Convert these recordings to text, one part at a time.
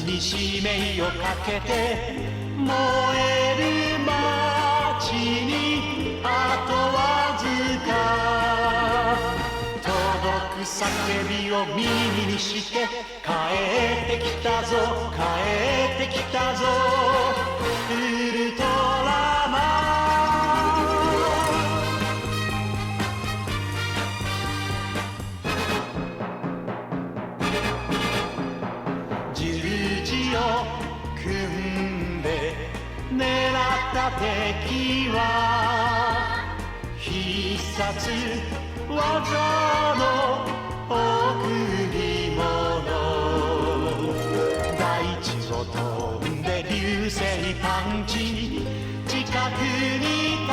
に使命をかけて燃える街にあとわずか届く叫びを耳にして帰ってきたぞ帰ってきたぞウルトラマン十字を組んで狙った敵は必殺技の贈り物大地を飛んで流星パンチ近くに立っ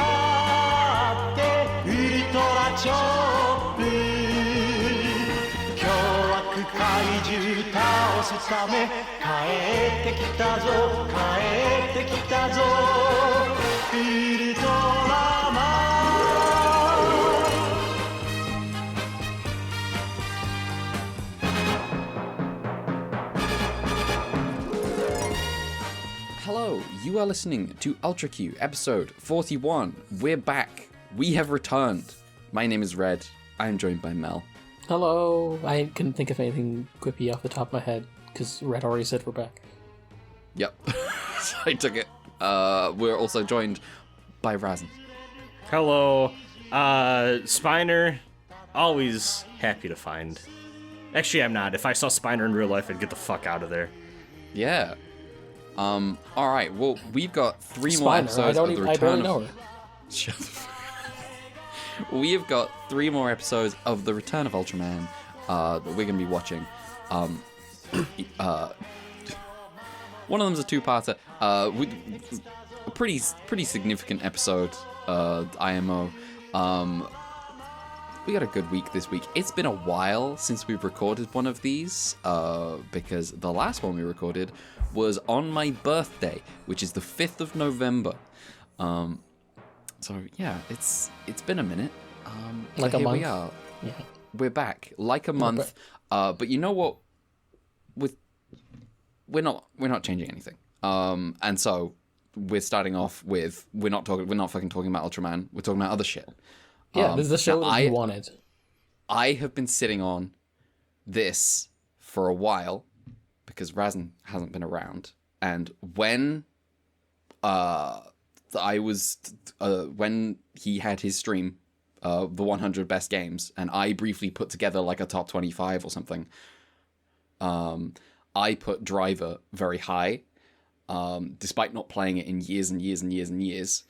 てウルトラチョップ凶悪怪獣倒すため帰ってきたぞ帰ってきたぞウルトラマンHello, you are listening to Ultra Q, episode 41. We're back. We have returned. My name is Red. I'm joined by Mel. Hello. I couldn't think of anything quippy off the top of my head, because Red already said we're back. Yep. So I took it. We're also joined by Razen. Hello. Spiner, always happy to find. Actually, I'm not. If I saw Spiner in real life, I'd get the fuck out of there. Yeah. Alright, well, we've got three more Spiner, episodes of the I return barely of... know her. Shut the fuck up. We have got three more episodes of the Return of Ultraman that we're going to be watching. One of them's a two-parter. A pretty significant episode, IMO. We got a good week this week. It's been a while since we've recorded one of these, because the last one we recorded was on my birthday, which is the 5th of November. So yeah, it's been a minute. Like a here month. we are. Yeah. We're back, like a month. But you know what? We're not changing anything. And so we're starting off with we're not fucking talking about Ultraman. We're talking about other shit. Yeah, this is the show that you wanted. I have been sitting on this for a while because Razen hasn't been around, and when when he had his stream, the 100 best games, and I briefly put together like a top 25 or something. I put Driver very high, despite not playing it in years and years and years and years.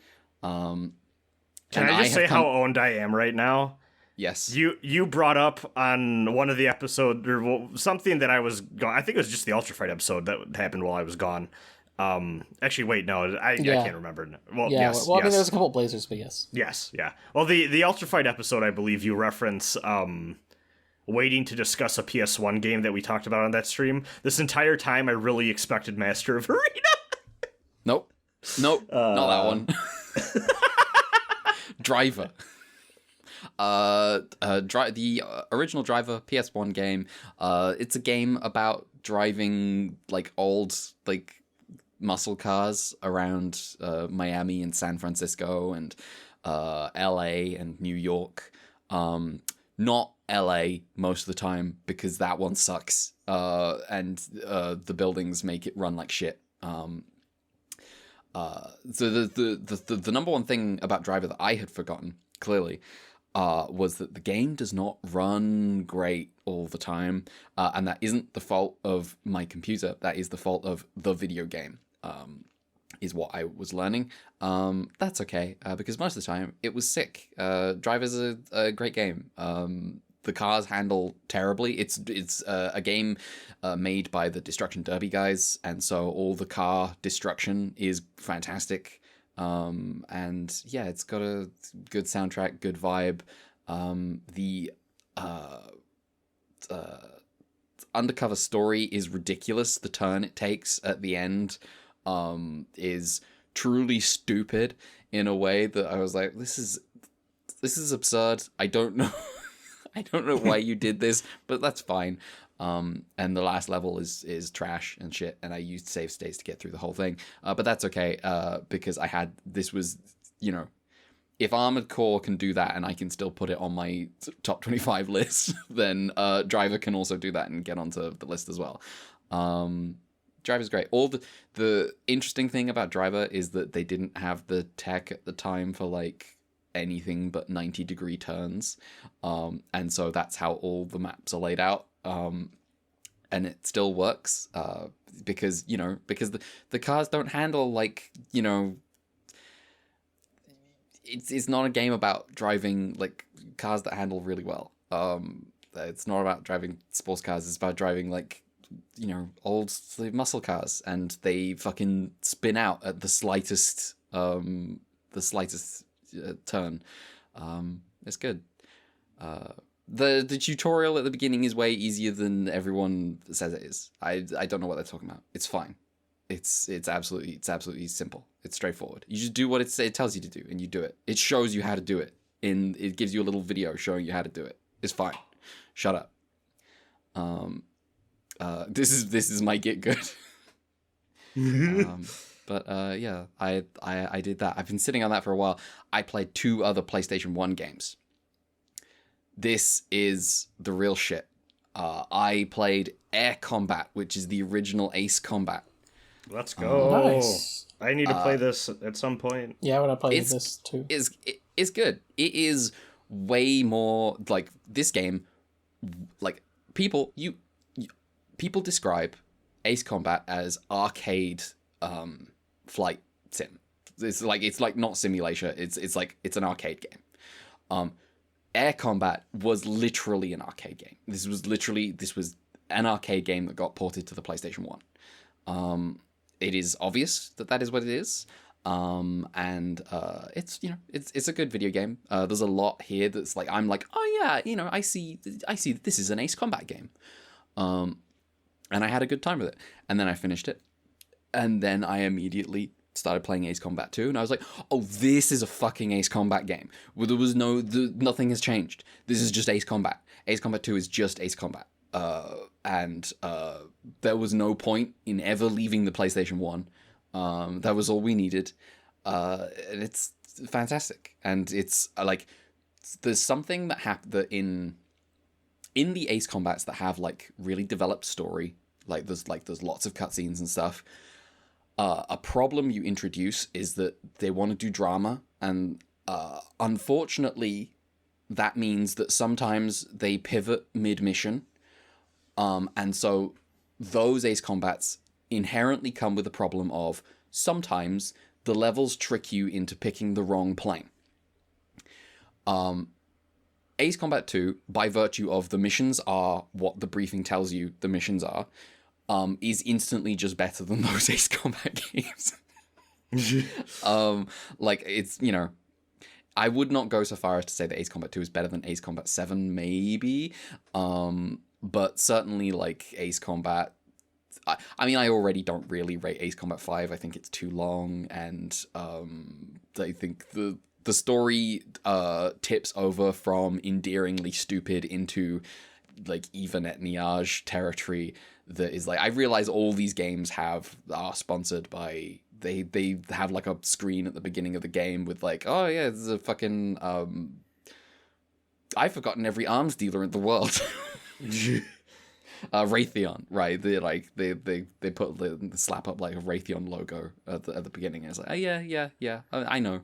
Can I just say how owned I am right now? Yes. You brought up on one of the episodes, or something that I was gone. I think it was just the Ultra Fight episode that happened while I was gone. Actually, wait, no, I can't remember. Well, Yeah, yes, well, I mean, yes. there's a couple Blazers, but yes. Yes, yeah. Well, the Ultra Fight episode, I believe you reference, waiting to discuss a PS1 game that we talked about on that stream. This entire time, I really expected Master of Arena. Nope, not that one. Driver. The original Driver PS1 game. It's a game about driving like old like muscle cars around Miami and San Francisco and LA and New York. Not LA most of the time because that one sucks. And the buildings make it run like shit. So the number one thing about Driver that I had forgotten, clearly, was that the game does not run great all the time, and that isn't the fault of my computer, that is the fault of the video game, is what I was learning. That's okay, because most of the time it was sick. Driver's a great game. The cars handle terribly. It's a game made by the Destruction Derby guys, and so all the car destruction is fantastic. And yeah, it's got a good soundtrack, good vibe. The undercover story is ridiculous. The turn it takes at the end is truly stupid in a way that I was like, this is absurd. I don't know. I don't know why you did this, but that's fine. And the last level is trash and shit, and I used save states to get through the whole thing. But that's okay, because this was, if Armored Core can do that and I can still put it on my top 25 list, then Driver can also do that and get onto the list as well. Driver's great. All the interesting thing about Driver is that they didn't have the tech at the time for like anything but 90-degree turns, and so that's how all the maps are laid out, and it still works, because the cars don't handle like, it's not a game about driving like cars that handle really well. It's not about driving sports cars. It's about driving like, old muscle cars, and they fucking spin out at the slightest turn. It's good. The tutorial at the beginning is way easier than everyone says it is. I don't know what they're talking about. It's fine. It's absolutely simple. It's straightforward. You just do what it tells you to do, and you do it. It shows you how to do it. It gives you a little video showing you how to do it. It's fine. Shut up. This is my get good. Yeah, I did that. I've been sitting on that for a while. I played 2 other PlayStation 1 games. This is the real shit. I played Air Combat, which is the original Ace Combat. Let's go. Nice. I need to play this at some point. Yeah, I want to play this too. It's good. It is way more like this game. Like people describe Ace Combat as arcade flight sim. It's like not simulation. It's like it's an arcade game. Air Combat was literally an arcade game. This was an arcade game that got ported to the PlayStation 1. It is obvious that is what it is. And it's a good video game. There's a lot here that's like, I'm like, oh yeah, I see that this is an Ace Combat game. And I had a good time with it. And then I finished it. And then I immediately started playing Ace Combat 2, and I was like, oh, this is a fucking Ace Combat game. Where there was nothing has changed. This is just Ace Combat. Ace Combat 2 is just Ace Combat. And there was no point in ever leaving the PlayStation 1. That was all we needed. And it's fantastic. And it's like, there's something that happened that in the Ace Combats that have like really developed story, like there's lots of cutscenes and stuff. A problem you introduce is that they want to do drama, and unfortunately, that means that sometimes they pivot mid-mission, and so those Ace Combats inherently come with the problem of sometimes the levels trick you into picking the wrong plane. Ace Combat 2, by virtue of the missions are what the briefing tells you the missions are, is instantly just better than those Ace Combat games. Like, it's, I would not go so far as to say that Ace Combat 2 is better than Ace Combat 7, maybe. But certainly, like, Ace Combat... I mean, I already don't really rate Ace Combat 5. I think it's too long, and I think the story tips over from endearingly stupid into, like, Yvonette territory that is, like... I realize all these games are sponsored by... They have, like, a screen at the beginning of the game with, like, oh, yeah, this is a fucking... I've forgotten every arms dealer in the world. Raytheon, right? They put the slap up like a Raytheon logo at the beginning. And it's like, oh, yeah. I know.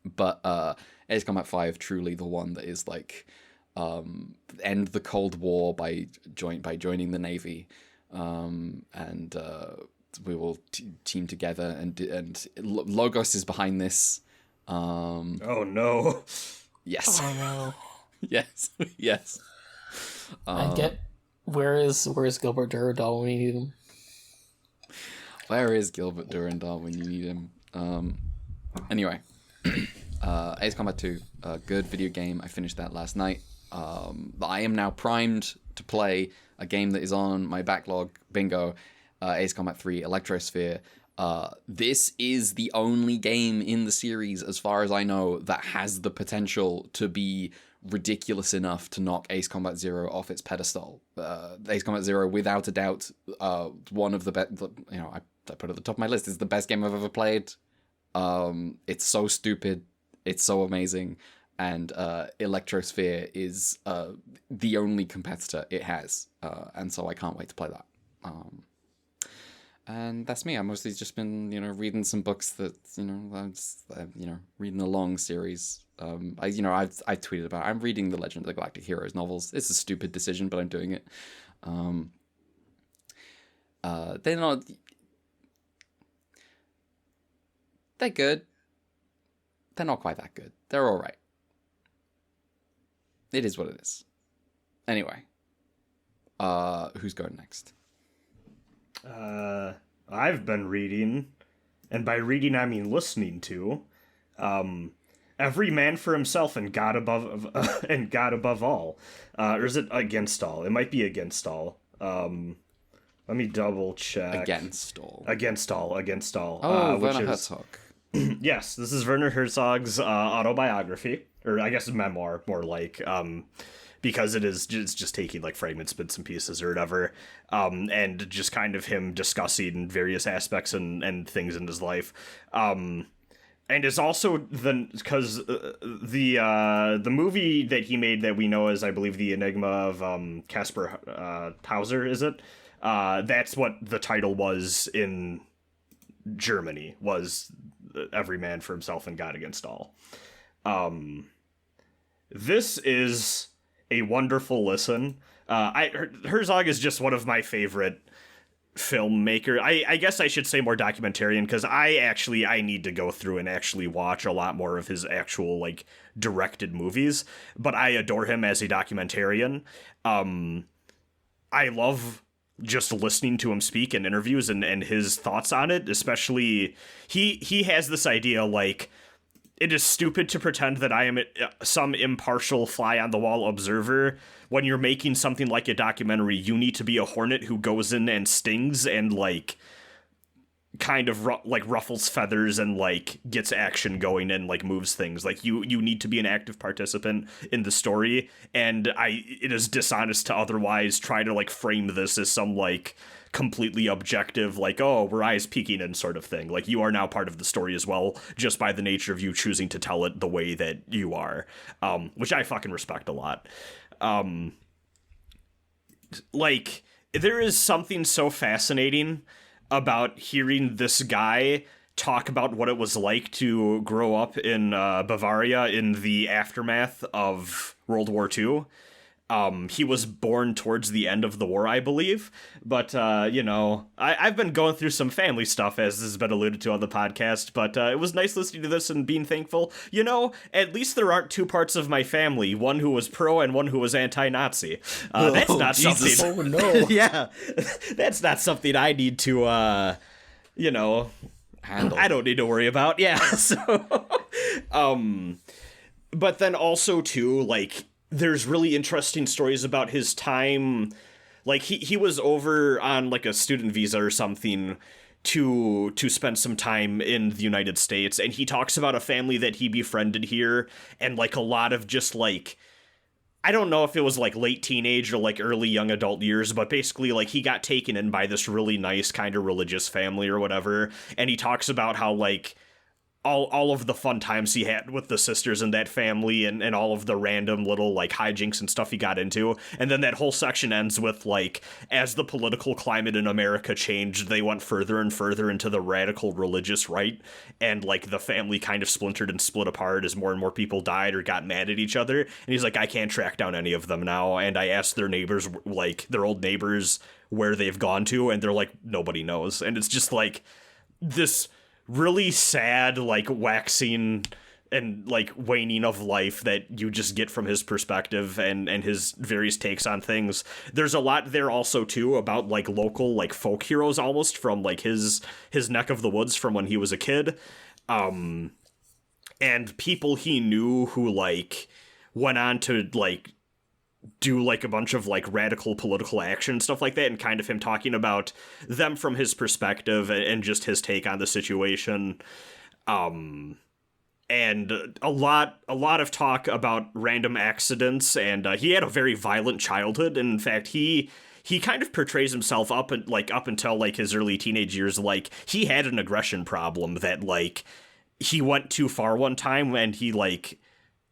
But Ace Combat 5 truly the one that is like end the Cold War by joining the Navy, and we will team together, and Logos is behind this. Oh no! Yes. Oh no! yes. I get where is Gilbert Durandal when you need him? Where is Gilbert Durandal when you need him? Anyway, Ace Combat 2, a good video game. I finished that last night. I am now primed to play a game that is on my backlog. Bingo. Ace Combat 3, Electrosphere. This is the only game in the series, as far as I know, that has the potential to be ridiculous enough to knock Ace Combat Zero off its pedestal. Ace Combat Zero, without a doubt, one of the best. You know, I put it at the top of my list. It's the best game I've ever played. It's so stupid. It's so amazing. And Electrosphere is the only competitor it has. And so I can't wait to play that. And that's me. I've mostly just been, reading some books that, I'm just, reading a long series. I've tweeted about it. I'm reading the Legend of the Galactic Heroes novels. It's a stupid decision, but I'm doing it. They're not... They're good. They're not quite that good. They're all right. It is what it is. Anyway. Who's going next? I've been reading, and by reading I mean listening to, Every Man for Himself and God Above and God Above All. Or is it Against All? It might be Against All. Let me double check. Against All. Against All. Oh, which Werner is, Herzog. Yes, this is Werner Herzog's autobiography, or I guess memoir, more like, because it's just taking like fragments, bits and pieces or whatever, and just kind of him discussing various aspects and things in his life. And it's also because the movie that he made that we know as, I believe, The Enigma of Caspar Hauser, is it? That's what the title was in Germany, was Every Man for Himself and God Against All. This is a wonderful listen. Herzog is just one of my favorite filmmaker. I guess I should say more documentarian, because I need to go through and actually watch a lot more of his actual like directed movies, but I adore him as a documentarian. I love just listening to him speak in interviews and his thoughts on it. Especially he has this idea like, it is stupid to pretend that I am some impartial fly-on-the-wall observer. When you're making something like a documentary, you need to be a hornet who goes in and stings and, like, kind of, ruffles feathers and, like, gets action going and, like, moves things. Like, you need to be an active participant in the story, and it is dishonest to otherwise try to, like, frame this as some, like, completely objective, like, oh, we're eyes peeking in sort of thing. Like, you are now part of the story as well, just by the nature of you choosing to tell it the way that you are, which I fucking respect a lot. Like, there is something so fascinating about hearing this guy talk about what it was like to grow up in Bavaria in the aftermath of World War II. He was born towards the end of the war, I believe, but, I've been going through some family stuff, as has been alluded to on the podcast, but it was nice listening to this and being thankful. At least there aren't two parts of my family, one who was pro and one who was anti-Nazi. That's not Jesus. something... Oh, no. Yeah, that's not something I need to, handle. I don't need to worry about, yeah, so... But then also, too, like... There's really interesting stories about his time. Like, he was over on, like, a student visa or something to spend some time in the United States, and he talks about a family that he befriended here, and, like, a lot of just, like, I don't know if it was, like, late teenage or, like, early young adult years, but basically, like, he got taken in by this really nice kind of religious family or whatever, and he talks about how, like, all of the fun times he had with the sisters in that family and all of the random little, like, hijinks and stuff he got into. And then that whole section ends with, like, as the political climate in America changed, they went further and further into the radical religious right. And, like, the family kind of splintered and split apart as more and more people died or got mad at each other. And he's like, I can't track down any of them now. And I asked their neighbors, like, their old neighbors, where they've gone to. And they're like, nobody knows. And it's just, like, this... really sad, like, waxing and, like, waning of life that you just get from his perspective and his various takes on things. There's a lot there also, too, about, like, local, like, folk heroes almost from, like, his neck of the woods from when he was a kid. And people he knew who, like, went on to, like, do, like, a bunch of, like, radical political action and stuff like that, and kind of him talking about them from his perspective and just his take on the situation. and a lot of talk about random accidents, and he had a very violent childhood. And in fact, he kind of portrays himself up until like his early teenage years, like he had an aggression problem that like he went too far one time when he like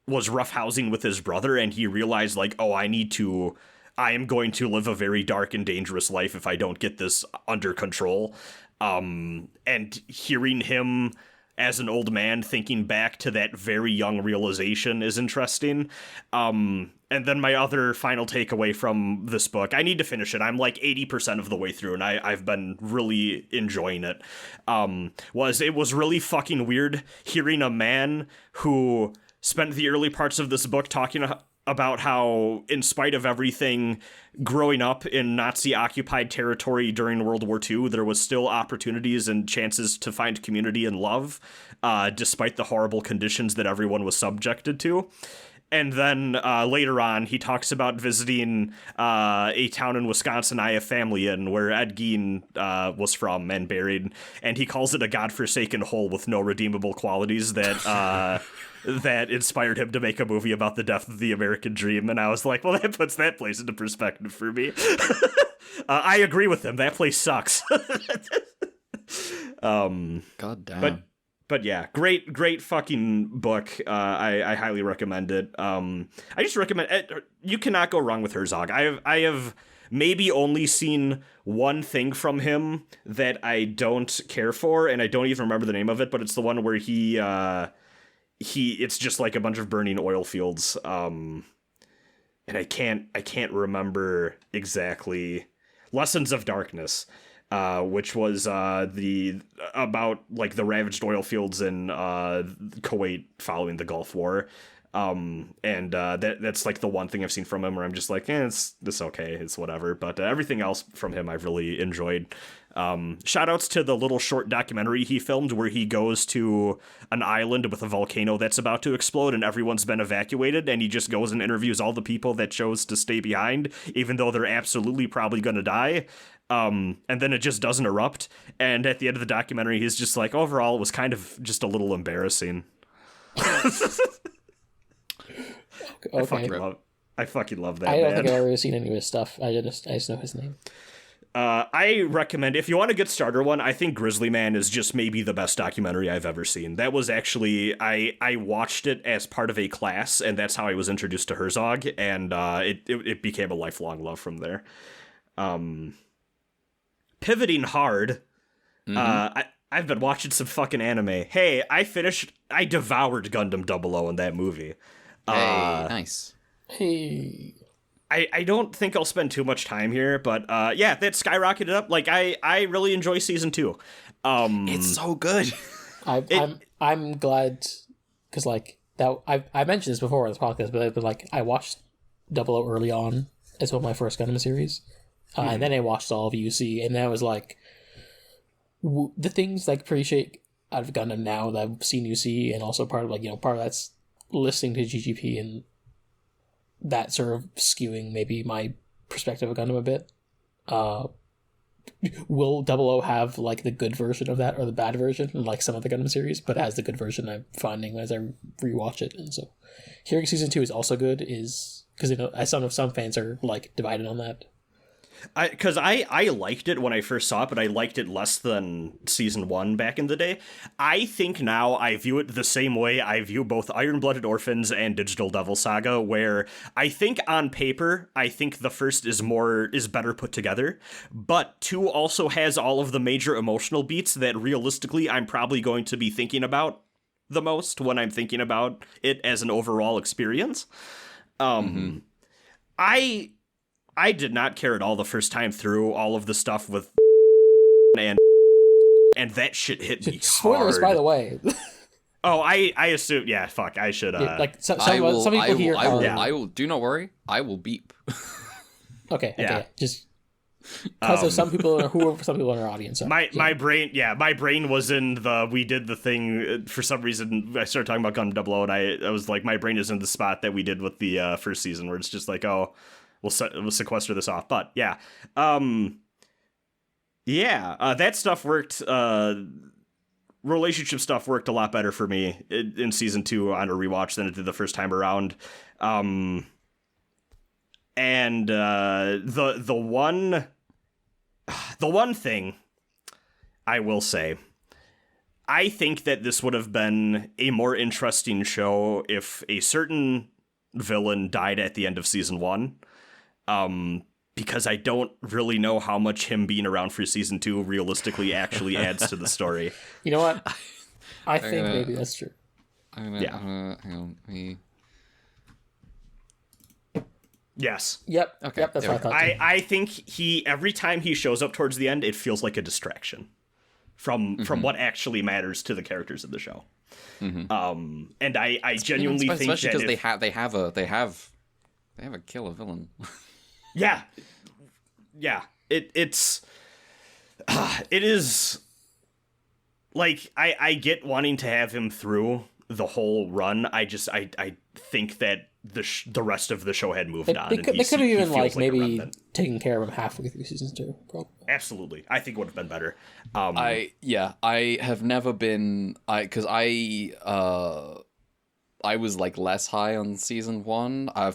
was roughhousing with his brother, and he realized like, oh, I am going to live a very dark and dangerous life if I don't get this under control. And hearing him as an old man thinking back to that very young realization is interesting. And then my other final takeaway from this book, I need to finish it. I'm like 80% of the way through, and I've been really enjoying it. It was really fucking weird hearing a man who spent the early parts of this book talking about how, in spite of everything, growing up in Nazi-occupied territory during World War II, there was still opportunities and chances to find community and love, despite the horrible conditions that everyone was subjected to. And then later on, he talks about visiting a town in Wisconsin I have family in, where Ed Gein was from and buried, and he calls it a godforsaken hole with no redeemable qualities that that inspired him to make a movie about the death of the American dream. And I was like, well, that puts that place into perspective for me. I agree with him. That place sucks. God damn. But yeah, great fucking book. I highly recommend it. I just recommend it. You cannot go wrong with Herzog. I have maybe only seen one thing from him that I don't care for, and I don't even remember the name of it, but it's the one where it's just like a bunch of burning oil fields. And I can't remember exactly. Lessons of Darkness. Which was about like the ravaged oil fields in Kuwait following the Gulf War, and that's like the one thing I've seen from him where I'm just like, it's okay, it's whatever. But everything else from him I've really enjoyed. Shout outs to the little short documentary he filmed where he goes to an island with a volcano that's about to explode and everyone's been evacuated, and he just goes and interviews all the people that chose to stay behind, even though they're absolutely probably gonna die. And then it just doesn't erupt. And at the end of the documentary, he's just like, overall, it was kind of just a little embarrassing. Okay. I fucking love that. I don't think I've ever seen any of his stuff. I just know his name. I recommend, if you want a good starter one, I think Grizzly Man is just maybe the best documentary I've ever seen. That was actually, I watched it as part of a class, and that's how I was introduced to Herzog, and it became a lifelong love from there. Pivoting hard, I've been watching some fucking anime. Hey, I devoured Gundam 00 in that movie. Hey, nice. Hey. I don't think I'll spend too much time here, but yeah, that skyrocketed up. Like I really enjoy season 2. It's so good. I'm glad because like that I mentioned this before on this podcast, but like I watched 00 early on as one of my first Gundam series. And then I watched all of UC, and then I was like, the things I appreciate out of Gundam now that I've seen UC, and also part of that's listening to GGP and that sort of skewing maybe my perspective of Gundam a bit. Will 00 have like the good version of that or the bad version, like some of the Gundam series? But as the good version, I'm finding as I rewatch it, and so hearing season 2 is also good is because some fans are like divided on that. Because I liked it when I first saw it, but I liked it less than season 1 back in the day. I think now I view it the same way I view both Iron-Blooded Orphans and Digital Devil Saga, where I think on paper, I think the first is better put together, but 2 also has all of the major emotional beats that realistically I'm probably going to be thinking about the most when I'm thinking about it as an overall experience. I did not care at all the first time through all of the stuff with and that shit hit me Spoilers, hard. by the way. Oh, I assume, yeah, fuck, I should, like some people here I will, do not worry, I will beep. Okay, just because of some people in our audience. My brain was in we did the thing, for some reason, I started talking about Gundam 00, and I was like, my brain is in the spot that we did with the first season, where it's just like, oh, we'll sequester this off. But yeah, that stuff worked relationship stuff worked a lot better for me in season 2 on a rewatch than it did the first time around. And the one thing I will say, I think that this would have been a more interesting show if a certain villain died at the end of season 1. Because I don't really know how much him being around for season 2 realistically actually adds to the story. You know what? I think maybe that's true. Hang on. Yes. Yep. Okay, Yep. That's there what I we thought. Too. I think every time he shows up towards the end, it feels like a distraction from what actually matters to the characters of the show. And I genuinely think especially that because they have a killer villain. yeah, it is like I get wanting to have him through the whole run. I think that the rest of the show had moved on. They could have even feels like a maybe remnant. taken care of him halfway through season 2. Probably. Absolutely, I think it would have been better. I have never been because I was like less high on season 1. I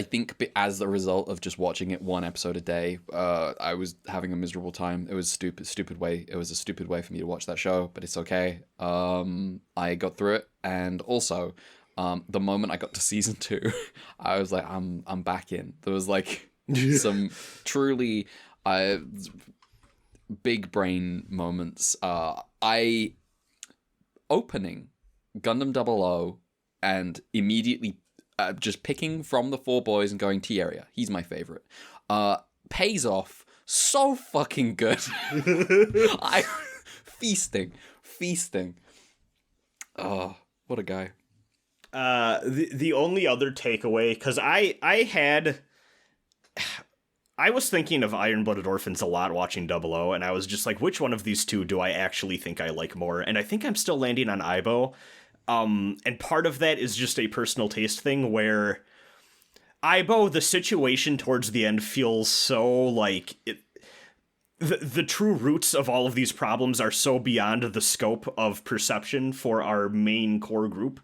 think as a result of just watching it one episode a day, I was having a miserable time. It was stupid way. It was a stupid way for me to watch that show, but it's okay. I got through it, and also, the moment I got to season 2, I was like, I'm back in. There was like some truly big brain moments. Opening Gundam 00. And immediately just picking from the 4 boys and going T-Area. He's my favorite. Pays off so fucking good. Feasting. Oh, what a guy. The only other takeaway, because I was thinking of Iron-Blooded Orphans a lot watching 00, and I was just like, which one of these two do I actually think I like more? And I think I'm still landing on Aibo. And part of that is just a personal taste thing where Aibo, the situation towards the end feels so like the true roots of all of these problems are so beyond the scope of perception for our main core group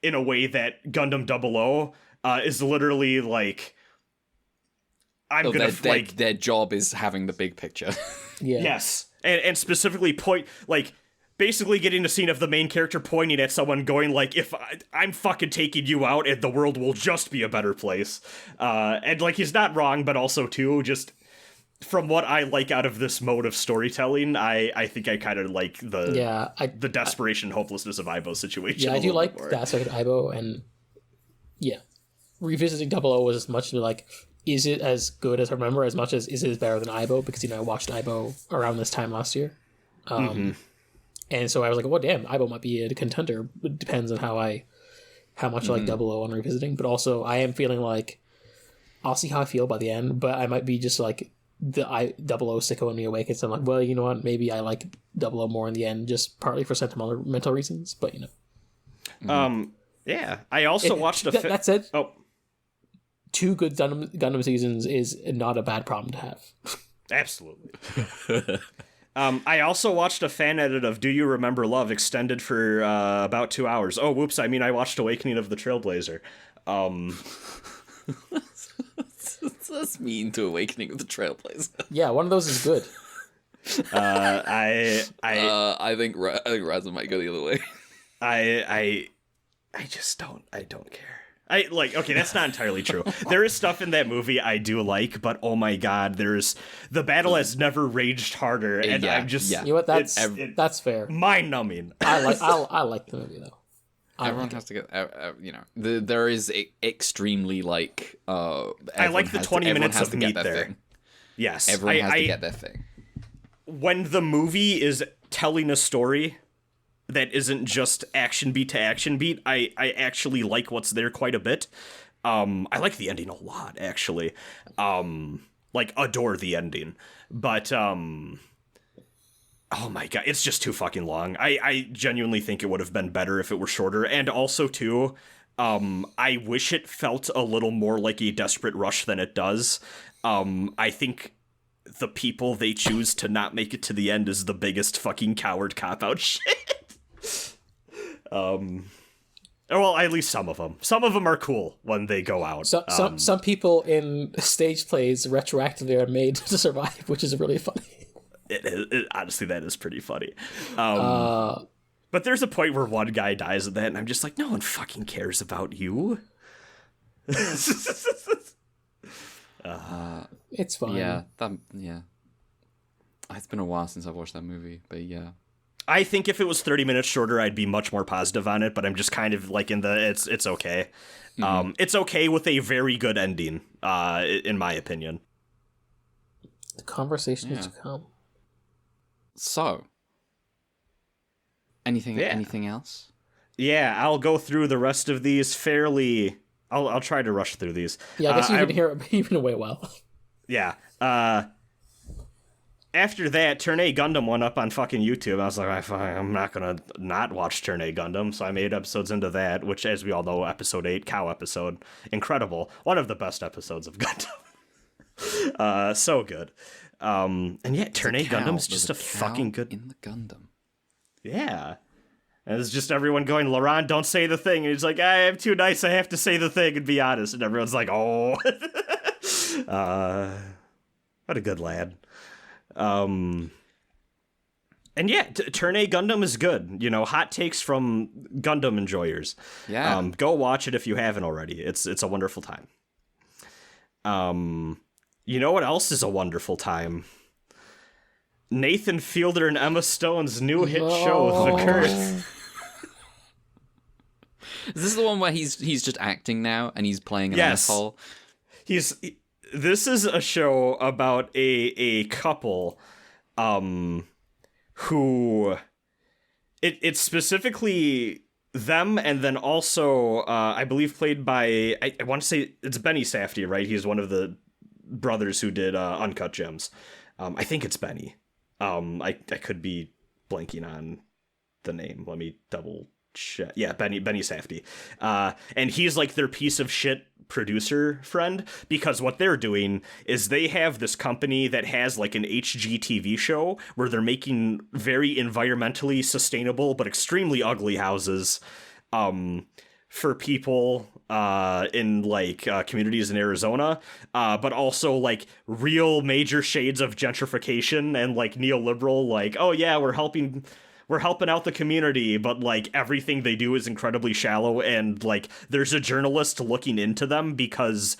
in a way that Gundam 00 is literally like, their job is having the big picture. Yeah. Yes. And specifically basically getting a scene of the main character pointing at someone going like, if I'm fucking taking you out and the world will just be a better place. And like, he's not wrong, but also too, just from what I like out of this mode of storytelling, I think I kind of like the desperation and hopelessness of Aibo's situation. Yeah, I do like the aspect of Aibo, and yeah, revisiting 00 was as much to be like, is it as good as I remember, as much as is it better than Aibo? Because, I watched Aibo around this time last year. And so I was like, well, damn, Aibo might be a contender. It depends on how much I like 00 on revisiting. But also, I am feeling like I'll see how I feel by the end, but I might be just like the 00 sicko in me awakens. I'm like, well, you know what? Maybe I like 00 more in the end, just partly for sentimental reasons. But yeah. I also watched that said, 2 good Gundam seasons is not a bad problem to have. Absolutely. I also watched a fan edit of Do You Remember Love extended for about 2 hours. Oh, whoops, I mean I watched Awakening of the Trailblazer. That's mean to Awakening of the Trailblazer. Yeah, one of those is good. I think Raza might go the other way. I don't care. Okay, that's not entirely true. There is stuff in that movie I do like, but oh my god, the battle has never raged harder, and I'm just You know what? That's fair. Mind numbing. I like the movie though. Everyone has to get, there is extremely like. I like the 20 minutes of meat there. Thing. Yes, everyone has to get their thing. When the movie is telling a story that isn't just action beat to action beat, I actually like what's there quite a bit. I like the ending a lot, actually. Adore the ending. But, oh my god, it's just too fucking long. I genuinely think it would have been better if it were shorter. And also, too, I wish it felt a little more like a desperate rush than it does. I think the people they choose to not make it to the end is the biggest fucking coward cop-out shit. Well, at least some of them. Some of them are cool when they go out. So, some people in stage plays retroactively are made to survive, which is really funny. Honestly, that is pretty funny. But there's a point where one guy dies at that, and I'm just like, no one fucking cares about you. It's fine. Yeah. It's been a while since I've watched that movie, but yeah. I think if it was 30 minutes shorter, I'd be much more positive on it, but I'm just kind of like in the it's okay. It's okay with a very good ending, in my opinion. The conversation is to come. So, anything else? Yeah, I'll go through the rest of these fairly. I'll try to rush through these. Yeah, I guess you've been away well. Yeah. After that, Turn A Gundam went up on fucking YouTube. I was like, I'm not gonna not watch Turn A Gundam, so I made episodes into that, which, as we all know, episode 8, cow episode, incredible. One of the best episodes of Gundam. So good. And yeah, Turn A Gundam's just a fucking good... in the Gundam. Yeah. And it's just everyone going, Laurent, don't say the thing. And he's like, I'm too nice, I have to say the thing and be honest. And everyone's like, oh. What a good lad. And yeah, Turn A Gundam is good. You know, hot takes from Gundam enjoyers. Yeah. Go watch it if you haven't already. It's a wonderful time. You know what else is a wonderful time? Nathan Fielder and Emma Stone's new hit show, The Curse. Is this the one where he's just acting now and he's playing an asshole? This is a show about a couple who it's specifically them, and then also I believe played by I want to say it's Benny Safdie, right? He's one of the brothers who did Uncut Gems. I think it's Benny. I could be blanking on the name. Let me double check. Yeah, Benny Safdie. And he's like their piece of shit producer friend, because what they're doing is they have this company that has like an HGTV show where they're making very environmentally sustainable but extremely ugly houses for people in like communities in Arizona, but also like real major shades of gentrification and like neoliberal, like, oh yeah, we're helping out the community, but like everything they do is incredibly shallow, and like there's a journalist looking into them because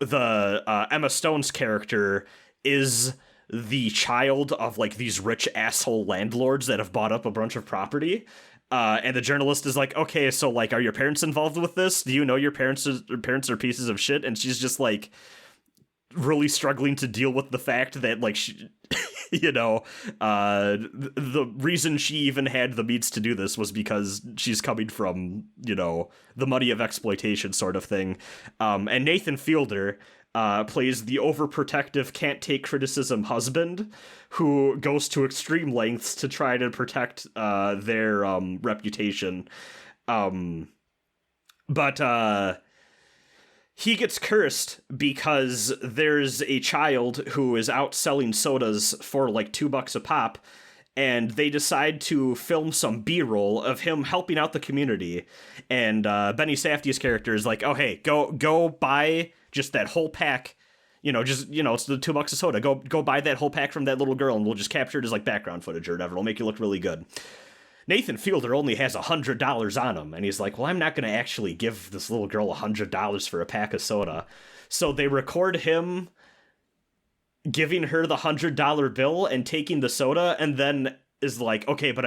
the Emma Stone's character is the child of like these rich asshole landlords that have bought up a bunch of property. And the journalist is like, okay, so like, are your parents involved with this? Do you know your parents are pieces of shit? And she's just like really struggling to deal with the fact that like she, you know, the reason she even had the means to do this was because she's coming from, you know, the money of exploitation sort of thing. And Nathan Fielder plays the overprotective, can't take criticism husband who goes to extreme lengths to try to protect their reputation. But he gets cursed because there's a child who is out selling sodas for like $2 a pop, and they decide to film some B-roll of him helping out the community. And Benny Safdie's character is like, oh, hey, go buy just that whole pack. You know, just, you know, it's the $2 a soda. Go buy that whole pack from that little girl, and we'll just capture it as like background footage or whatever. It'll make you look really good. Nathan Fielder only has $100 on him, and he's like, well, I'm not going to actually give this little girl $100 for a pack of soda. So they record him giving her the $100 bill and taking the soda, and then is like, okay, but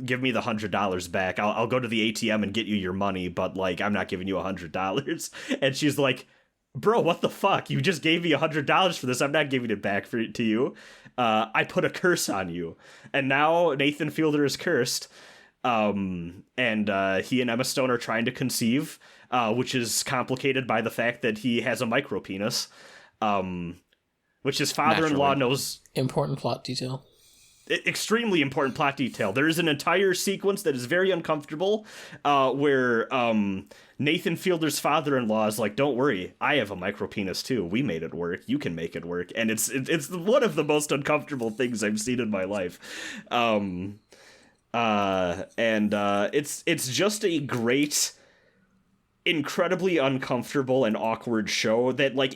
give me the $100 back. I'll go to the ATM and get you your money, but like, I'm not giving you $100. And she's like, bro, what the fuck? You just gave me $100 for this. I'm not giving it back to you. I put a curse on you. And now Nathan Fielder is cursed. And he and Emma Stone are trying to conceive, which is complicated by the fact that he has a micro penis, which his father-in-law knows. Important plot detail. extremely important plot detail. There is an entire sequence that is very uncomfortable, where Nathan Fielder's father-in-law is like, "Don't worry, I have a micro penis too. We made it work. You can make it work." And it's one of the most uncomfortable things I've seen in my life. It's just a great, incredibly uncomfortable and awkward show that, like,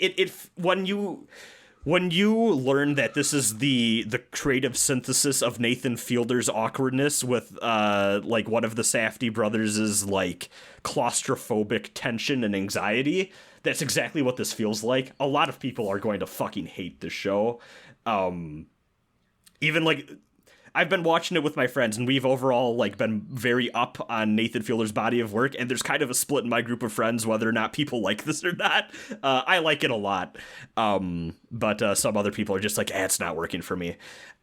when you learn that this is the creative synthesis of Nathan Fielder's awkwardness with like one of the Safdie brothers' like claustrophobic tension and anxiety, that's exactly what this feels like. A lot of people are going to fucking hate this show. Even like, I've been watching it with my friends, and we've overall like been very up on Nathan Fielder's body of work, and there's kind of a split in my group of friends whether or not people like this or not. I like it a lot, but some other people are just like, it's not working for me.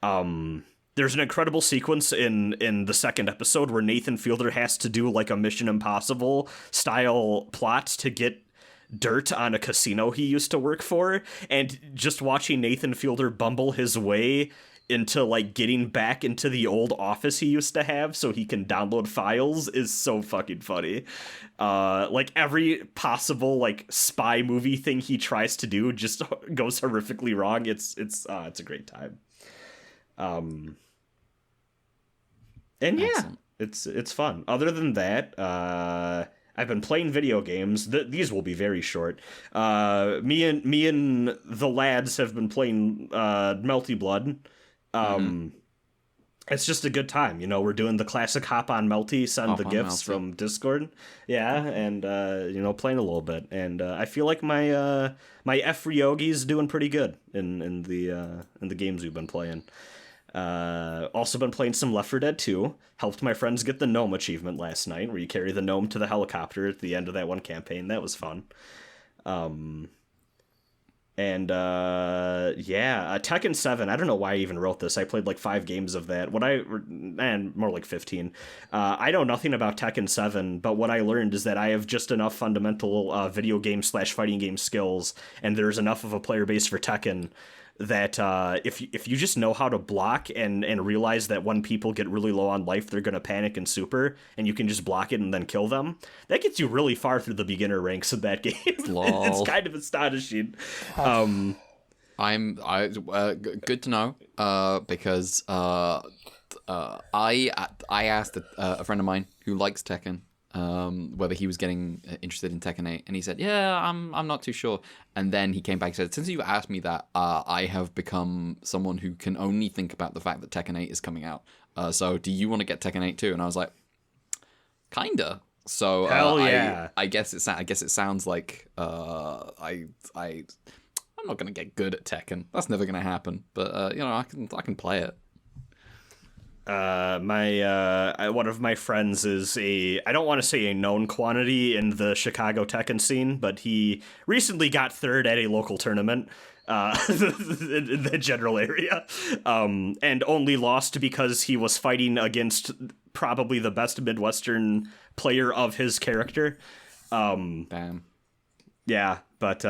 There's an incredible sequence in the second episode where Nathan Fielder has to do like a Mission Impossible style plot to get dirt on a casino he used to work for, and just watching Nathan Fielder bumble his way into like getting back into the old office he used to have so he can download files is so fucking funny. Like every possible like spy movie thing he tries to do just goes horrifically wrong. It's a great time. And yeah, excellent. It's fun. Other than that, I've been playing video games. These will be very short. Me and the lads have been playing Melty Blood. It's just a good time, you know. We're doing the classic hop on Melty, send the gifts from Discord, and playing a little bit, and I feel like my F Ryogi's doing pretty good in the games we've been playing. Also been playing some Left 4 Dead 2. Helped my friends get the gnome achievement last night, where you carry the gnome to the helicopter at the end of that one campaign. That was fun. Tekken 7, I don't know why I even wrote this. I played like 5 games of that. More like 15. I know nothing about Tekken 7, but what I learned is that I have just enough fundamental video game / fighting game skills, and there's enough of a player base for Tekken that if you just know how to block and realize that when people get really low on life, they're going to panic and super, and you can just block it and then kill them, that gets you really far through the beginner ranks of that game. It's kind of astonishing. Good to know, because I asked a friend of mine who likes Tekken whether he was getting interested in Tekken 8, and he said, "Yeah, I'm not too sure." And then he came back and said, "Since you asked me that, I have become someone who can only think about the fact that Tekken 8 is coming out. So, do you want to get Tekken 8 too?" And I was like, "Kinda." So, hell yeah. I guess it sounds like I'm not gonna get good at Tekken. That's never gonna happen. But I can play it. One of my friends is I don't want to say a known quantity in the Chicago Tekken scene, but he recently got third at a local tournament in the general area, and only lost because he was fighting against probably the best Midwestern player of his character. Damn. Yeah, but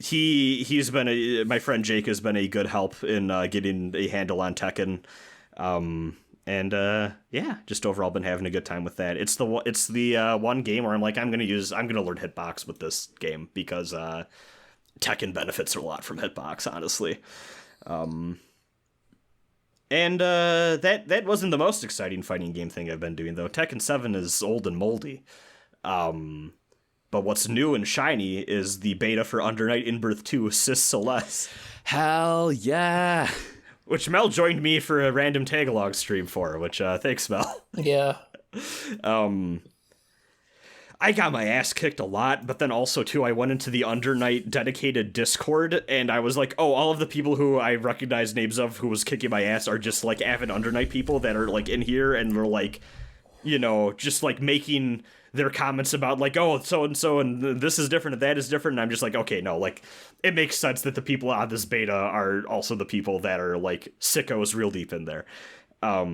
he's been my friend Jake has been a good help in getting a handle on Tekken, just overall been having a good time with that. It's the one game where I'm like, I'm gonna learn hitbox with this game because Tekken benefits a lot from hitbox, honestly. That wasn't the most exciting fighting game thing I've been doing though. Tekken 7 is old and moldy. But what's new and shiny is the beta for Under Night In-Birth 2, Sis Celeste. Hell yeah! Which Mel joined me for a random Tagalog stream for, which, thanks, Mel. Yeah. I got my ass kicked a lot, but then also, too, I went into the Under Night dedicated Discord, and I was like, oh, all of the people who I recognize names of who was kicking my ass are just, like, avid Under Night people that are, like, in here, and were, like, just, like, making their comments about like, oh, so-and-so and this is different and that is different, and I'm just like, okay, no, like, it makes sense that the people on this beta are also the people that are like sickos real deep in there. I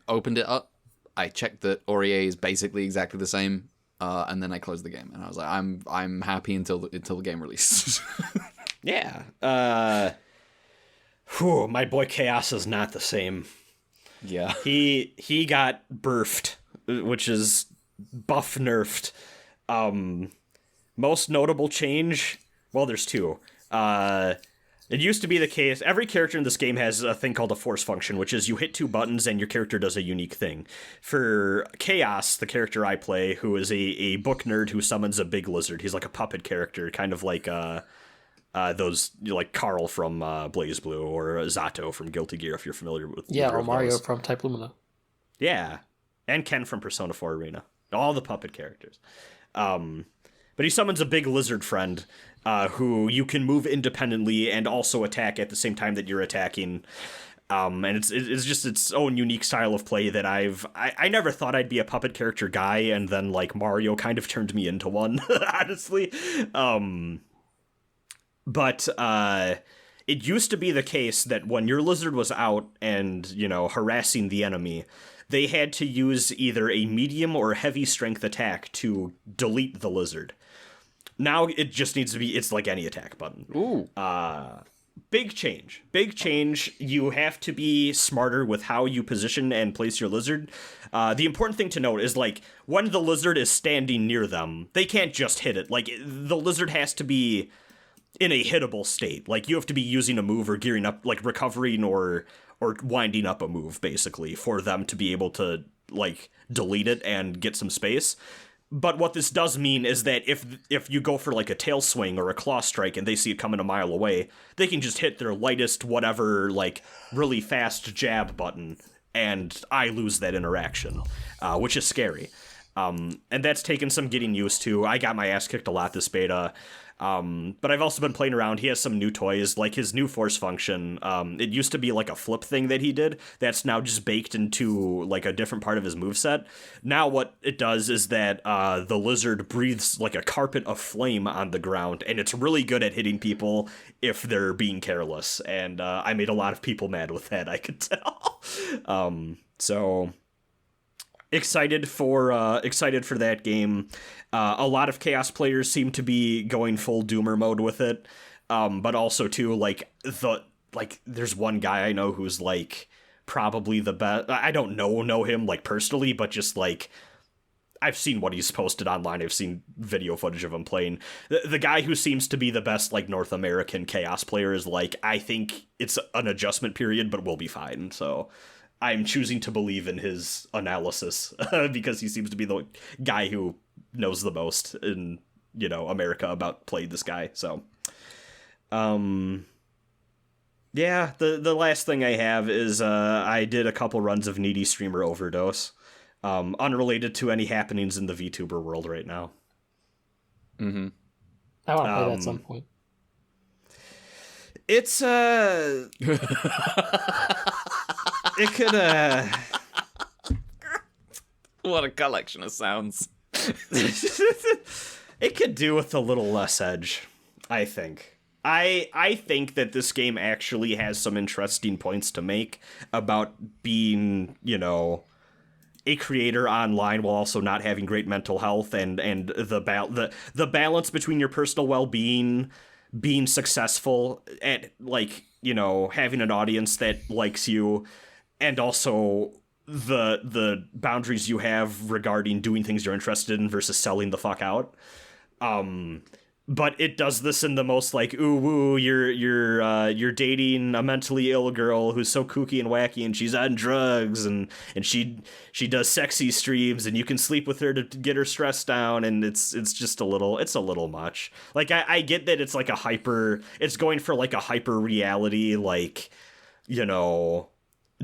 opened it up, I checked that Aurier is basically exactly the same, and then I closed the game, and I was like, I'm happy until the game releases. Yeah. Whew, my boy Chaos is not the same. Yeah. He got burfed, which is buff nerfed. Most notable change, well, there's two. It used to be the case, every character in this game has a thing called a force function, which is you hit two buttons and your character does a unique thing. For Chaos, the character I play, who is a book nerd who summons a big lizard, he's like a puppet character, kind of like those, like Carl from Blaze Blue, or Zato from Guilty Gear, if you're familiar with Yeah, or Mario those. from Type Lumina. Yeah, and Ken from Persona 4 Arena. All the puppet characters. But he summons a big lizard friend who you can move independently and also attack at the same time that you're attacking. And it's just its own unique style of play that I never thought I'd be a puppet character guy, and then like Mario kind of turned me into one, honestly. But it used to be the case that when your lizard was out and, you know, harassing the enemy, they had to use either a medium or heavy strength attack to delete the lizard. Now it just needs to be, it's like any attack button. Ooh. Big change. Big change. You have to be smarter with how you position and place your lizard. The important thing to note is, like, when the lizard is standing near them, they can't just hit it. Like, the lizard has to be in a hittable state. Like, you have to be using a move or gearing up, like, recovering or winding up a move, basically, for them to be able to, like, delete it and get some space. But what this does mean is that if you go for, like, a tail swing or a claw strike and they see it coming a mile away, they can just hit their lightest whatever, like, really fast jab button, and I lose that interaction, which is scary. And that's taken some getting used to. I got my ass kicked a lot this beta. But I've also been playing around. He has some new toys, like his new force function. It used to be like a flip thing that he did. That's now just baked into like a different part of his moveset. Now what it does is that the lizard breathes like a carpet of flame on the ground, and it's really good at hitting people if they're being careless. And I made a lot of people mad with that, I could tell. So excited for that game. A lot of Chaos players seem to be going full Doomer mode with it, but also too, like, there's one guy I know who's like probably the best. I don't know him like personally, but just like I've seen what he's posted online. I've seen video footage of him playing. The guy who seems to be the best like North American Chaos player is like, I think it's an adjustment period, but we'll be fine. So I'm choosing to believe in his analysis because he seems to be the guy who knows the most in, you know, America about playing this guy. So, yeah, the last thing I have is I did a couple runs of Needy Streamer Overdose, unrelated to any happenings in the VTuber world right now. Mm-hmm. I want to play that at some point. It's it could What a collection of sounds. it could do with a little less edge, I think. I think that this game actually has some interesting points to make about being, you know, a creator online while also not having great mental health, and the balance between your personal well-being, being successful at, like, you know, having an audience that likes you, and also the boundaries you have regarding doing things you're interested in versus selling the fuck out. But it does this in the most like, ooh woo, you're dating a mentally ill girl who's so kooky and wacky, and she's on drugs, and she does sexy streams, and you can sleep with her to get her stress down, and it's just a little much. Like, I get that it's like it's going for like a hyper reality, like, you know,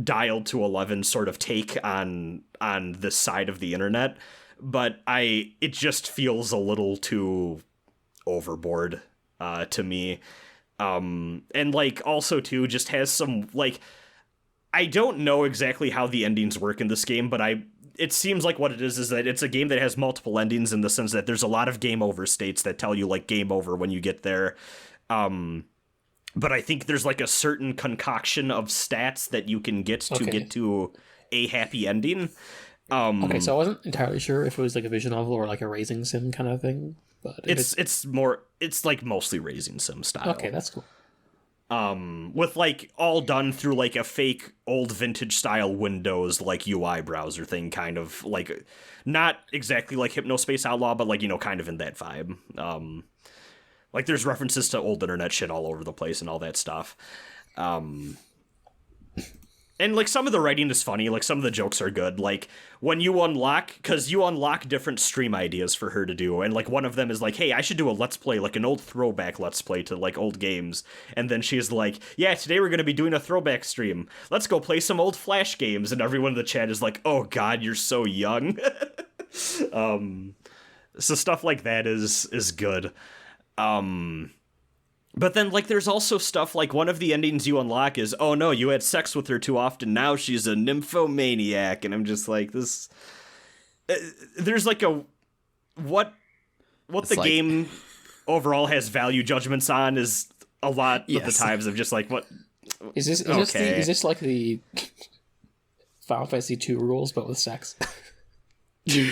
dialed to 11 sort of take on this side of the internet, but it just feels a little too overboard to me, and like also too just has some, like, I don't know exactly how the endings work in this game, but it seems like what it is that it's a game that has multiple endings, in the sense that there's a lot of game over states that tell you like game over when you get there, but I think there's like a certain concoction of stats that you can get to get to a happy ending. Okay, so I wasn't entirely sure if it was like a vision novel or like a raising sim kind of thing, but it's like mostly raising sim style. Okay, that's cool. with like all done through like a fake old vintage style Windows like UI browser thing, kind of like not exactly like Hypnospace Outlaw, but like, you know, kind of in that vibe. Like there's references to old internet shit all over the place and all that stuff. And, like, some of the writing is funny. Like, some of the jokes are good. Like, when you unlock... Because you unlock different stream ideas for her to do. And, like, one of them is like, hey, I should do a Let's Play, like, an old throwback Let's Play to, like, old games. And then she's like, yeah, today we're going to be doing a throwback stream. Let's go play some old Flash games. And everyone in the chat is like, oh, God, you're so young. So stuff like that is good. But then, like, there's also stuff like one of the endings you unlock is, oh no, you had sex with her too often, now she's a nymphomaniac. And I'm just like, this... there's like a... What it's the like... game overall has value judgments on is a lot of the times of just like, what... Is this like the Final Fantasy 2 rules, but with sex? See,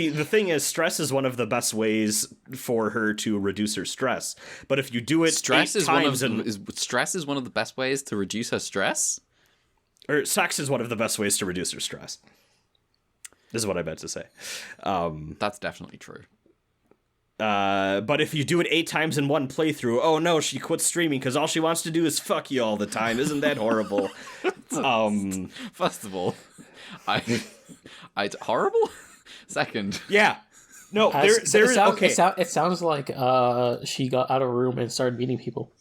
the thing is, stress is one of the best ways for her to reduce her stress. But if you do it stress is one of the best ways to reduce her stress? Or sex is one of the best ways to reduce her stress. This is what I meant to say. That's definitely true. But if you do it 8 times in one playthrough, oh no, she quits streaming because all she wants to do is fuck you all the time. Isn't that horrible? First of all, I horrible. Second, yeah, no, it sounds like she got out of a room and started meeting people.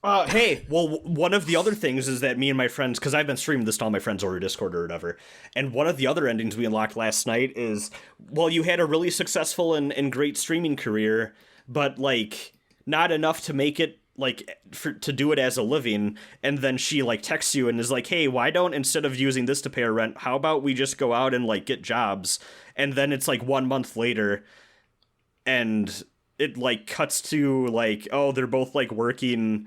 Hey, well, one of the other things is that me and my friends, because I've been streaming this to all my friends over Discord or whatever, and one of the other endings we unlocked last night is, well, you had a really successful and great streaming career, but like not enough to make it like to do it as a living. And then she like texts you and is like, hey, why don't, instead of using this to pay our rent, how about we just go out and like get jobs? And then it's like 1 month later and it like cuts to like, oh, they're both like working.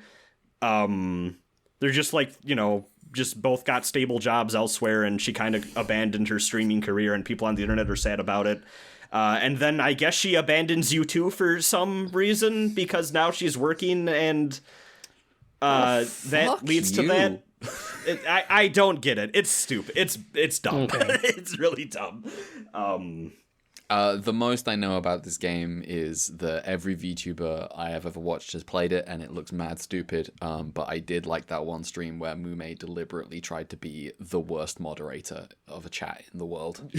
They're just like, you know, just both got stable jobs elsewhere, and she kind of abandoned her streaming career, and people on the internet are sad about it. And then I guess she abandons you too for some reason, because now she's working, and that leads to that. I don't get it. It's stupid. It's dumb. Okay. It's really dumb. The most I know about this game is that every VTuber I have ever watched has played it, and it looks mad stupid. But I did like that one stream where Mume deliberately tried to be the worst moderator of a chat in the world.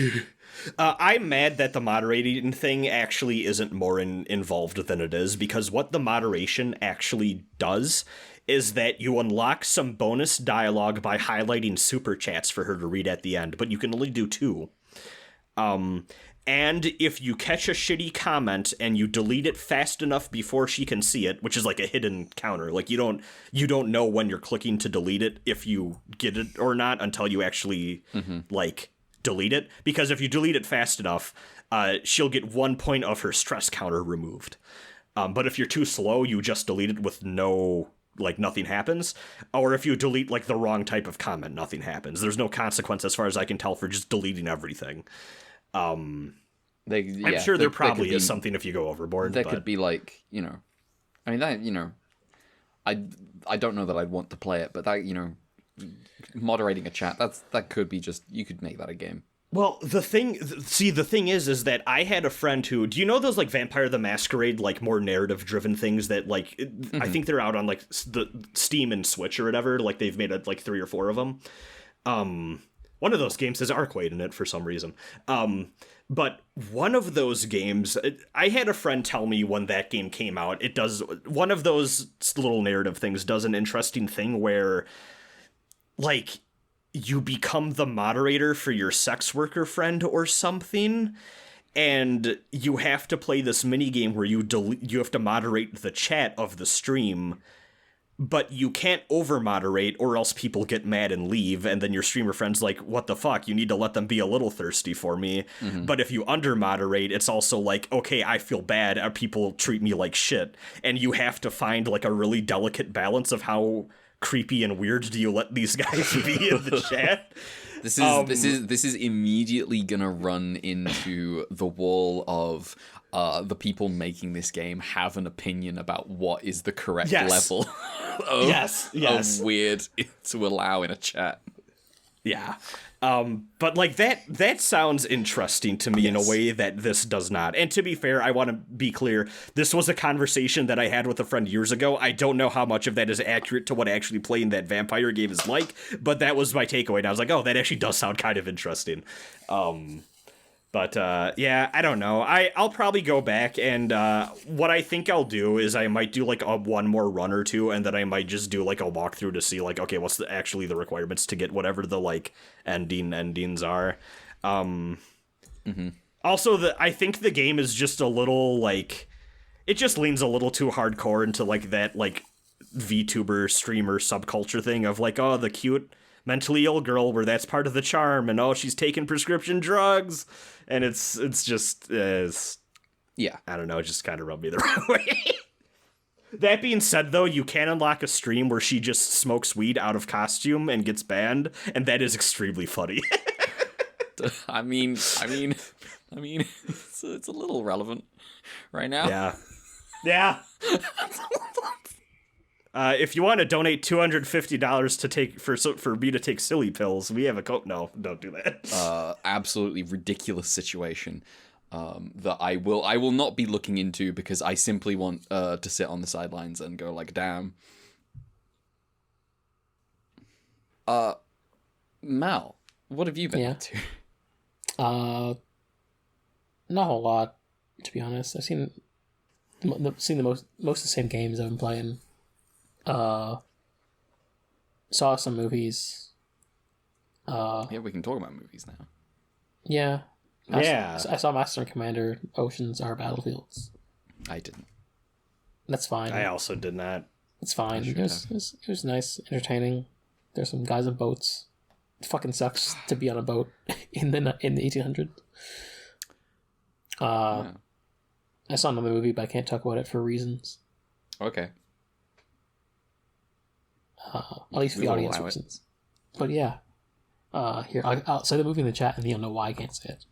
I'm mad that the moderating thing actually isn't more involved than it is, because what the moderation actually does is that you unlock some bonus dialogue by highlighting super chats for her to read at the end, but you can only do 2. And if you catch a shitty comment and you delete it fast enough before she can see it, which is like a hidden counter, like you don't know when you're clicking to delete it if you get it or not until you actually like delete it. Because if you delete it fast enough, she'll get 1 point of her stress counter removed. But if you're too slow, you just delete it with nothing happens. Or if you delete like the wrong type of comment, nothing happens. There's no consequence as far as I can tell for just deleting everything. I'm sure there probably is something if you go overboard. There could be like, you know, I mean that, you know, I don't know that I'd want to play it, but that, you know, moderating a chat, that could be just, you could make that a game. Well, the thing is that I had a friend who, do you know those like Vampire the Masquerade, like more narrative driven things that like, I think they're out on like the Steam and Switch or whatever, like they've made like 3 or 4 of them. One of those games has Arcwade in it for some reason. But one of those games, I had a friend tell me when that game came out, it does, one of those little narrative things does an interesting thing where, like, you become the moderator for your sex worker friend or something, and you have to play this mini game where you have to moderate the chat of the stream, but you can't over-moderate or else people get mad and leave, and then your streamer friend's like, what the fuck, you need to let them be a little thirsty for me. But if you under-moderate, it's also like, okay, I feel bad, people treat me like shit, and you have to find like a really delicate balance of how creepy and weird do you let these guys be in the chat. This is immediately gonna run into the wall of the people making this game have an opinion about what is the correct level of weird to allow in a chat. Yeah. But like that sounds interesting to me in a way that this does not. And to be fair, I want to be clear. This was a conversation that I had with a friend years ago. I don't know how much of that is accurate to what actually playing that vampire game is like, but that was my takeaway. And I was like, oh, that actually does sound kind of interesting. But yeah, I don't know. I'll probably go back, and what I think I'll do is I might do like one more run or two, and then I might just do like a walkthrough to see like, okay, what's actually the requirements to get whatever the like endings are. Also, I think the game is just a little like, it just leans a little too hardcore into like that like VTuber streamer subculture thing of like, oh, the cute mentally ill girl where that's part of the charm, and oh, she's taking prescription drugs, and it's just yeah, I don't know, it just kind of rubbed me the wrong way. That being said, though, you can unlock a stream where she just smokes weed out of costume and gets banned, and that is extremely funny. I mean, it's a little relevant right now. Yeah. If you want to donate $250 to take for me to take silly pills, we have a code. No, don't do that. Absolutely ridiculous situation that I will not be looking into because I simply want to sit on the sidelines and go like, damn. Mal, what have you been up to? Not a whole lot, to be honest. I've seen the most of the same games I've been playing. Saw some movies. Yeah, we can talk about movies now. Yeah. I saw Master and Commander Oceans Are Battlefields. I didn't. That's fine. I also did not. It's fine. It was nice, entertaining. There's some guys on boats. It fucking sucks to be on a boat in the 1800s. I saw another movie, but I can't talk about it for reasons. Okay. At least for the audience reasons. But yeah. Here, I'll say the movie in the chat, and you'll know why I can't say it.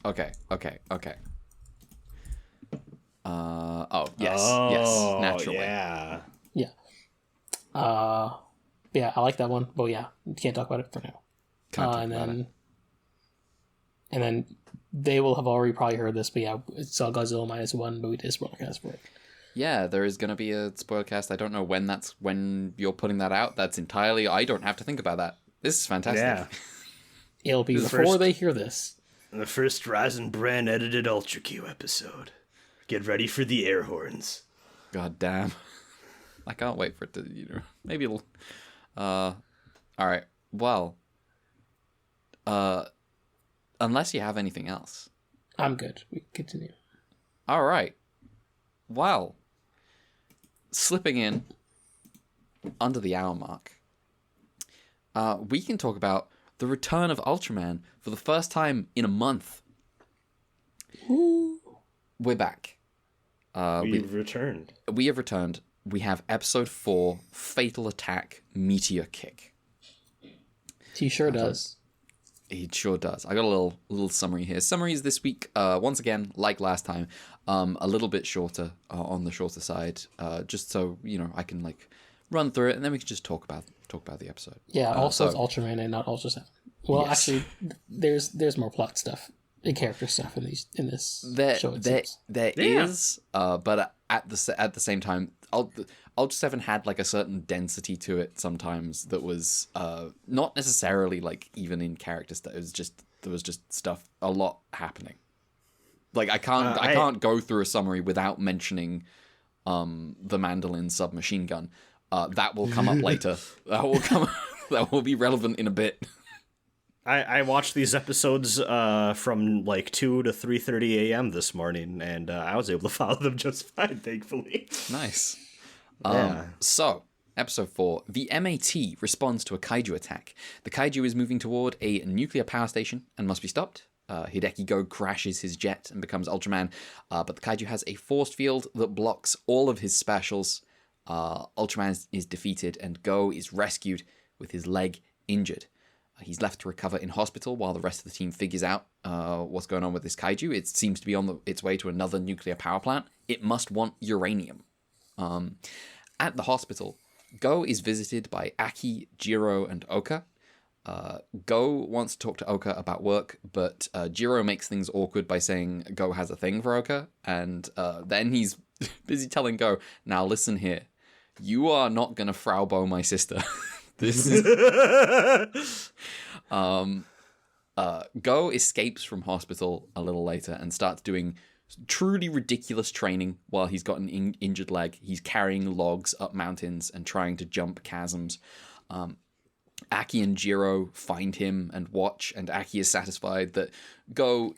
Okay. Yes, naturally. Yeah. Yeah, I like that one, but yeah, can't talk about it for now. And then they will have already probably heard this, but yeah, it's Godzilla -1, but we did a spoilercast for it. Yeah, there is going to be a spoilercast. I don't know when you're putting that out. That's entirely, I don't have to think about that. This is fantastic. Yeah. It'll be before they hear this. The first Ryzen Brand edited Ultra Q episode. Get ready for the air horns. God damn. I can't wait for it to, maybe it'll... Alright, well... unless you have anything else. I'm good. We can continue. Alright. Well... Slipping in under the hour mark, we can talk about the return of Ultraman for the first time in a month. Ooh. We're back. We've returned. We have returned. We have episode 4, Fatal Attack, Meteor Kick. He sure does. He sure does. I got a little summary here. Summaries this week, once again, like last time, a little bit shorter, on the shorter side, just so I can like run through it, and then we can just talk about the episode. Yeah. Also, it's Ultraman and not Ultra 7. Well, yes. Actually, there's more plot stuff and character stuff in this show. There is, but at the same time, Ultra 7 had like a certain density to it sometimes that was not necessarily like even in character stuff. There was just stuff, a lot happening. Like I can't go through a summary without mentioning the mandolin submachine gun. That will come up later. That will be relevant in a bit. I watched these episodes from like 2 to 3:30 a.m. this morning, and I was able to follow them just fine, thankfully. Nice. Yeah. So, episode 4. The MAT responds to a kaiju attack. The kaiju is moving toward a nuclear power station and must be stopped. Hideki Go crashes his jet and becomes Ultraman, but the kaiju has a force field that blocks all of his specials. Ultraman is defeated, and Go is rescued with his leg injured. He's left to recover in hospital while the rest of the team figures out what's going on with this kaiju. It seems to be on its way to another nuclear power plant. It must want uranium. At the hospital, Go is visited by Aki, Jiro, and Oka. Go wants to talk to Oka about work, but Jiro makes things awkward by saying Go has a thing for Oka, and then he's busy telling Go, now listen here, you are not gonna Frau Bo my sister. This is... Go escapes from hospital a little later and starts doing truly ridiculous training while he's got an injured leg. He's carrying logs up mountains and trying to jump chasms. Aki and Jiro find him and watch, and Aki is satisfied that Go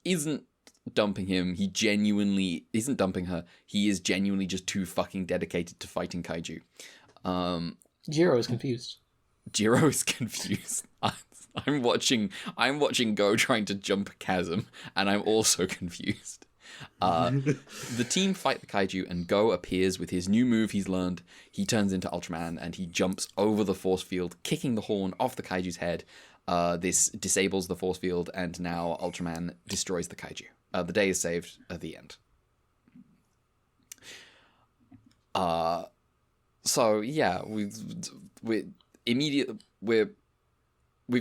isn't dumping him. He genuinely isn't dumping her. He is genuinely just too fucking dedicated to fighting kaiju. Jiro is confused. Jiro is confused. I'm watching Go trying to jump a chasm, and I'm also confused. The team fight the kaiju, and Go appears with his new move he's learned. He turns into Ultraman, and he jumps over the force field, kicking the horn off the kaiju's head. This disables the force field, and now Ultraman destroys the kaiju. The day is saved at the end. So yeah, we've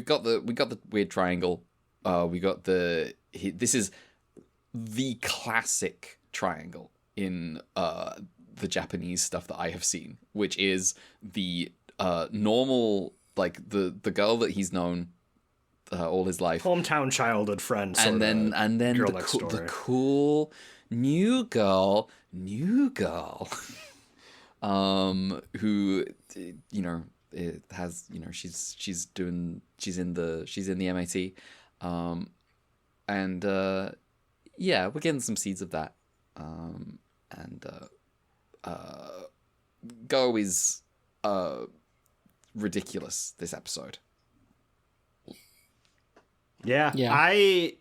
got the weird triangle. This is the classic triangle in the Japanese stuff that I have seen, which is the normal, like the girl that he's known all his life, hometown childhood friend, and then the cool new girl, who it has, she's in the MAT, and we're getting some seeds of that, Go is ridiculous this episode. Yeah, I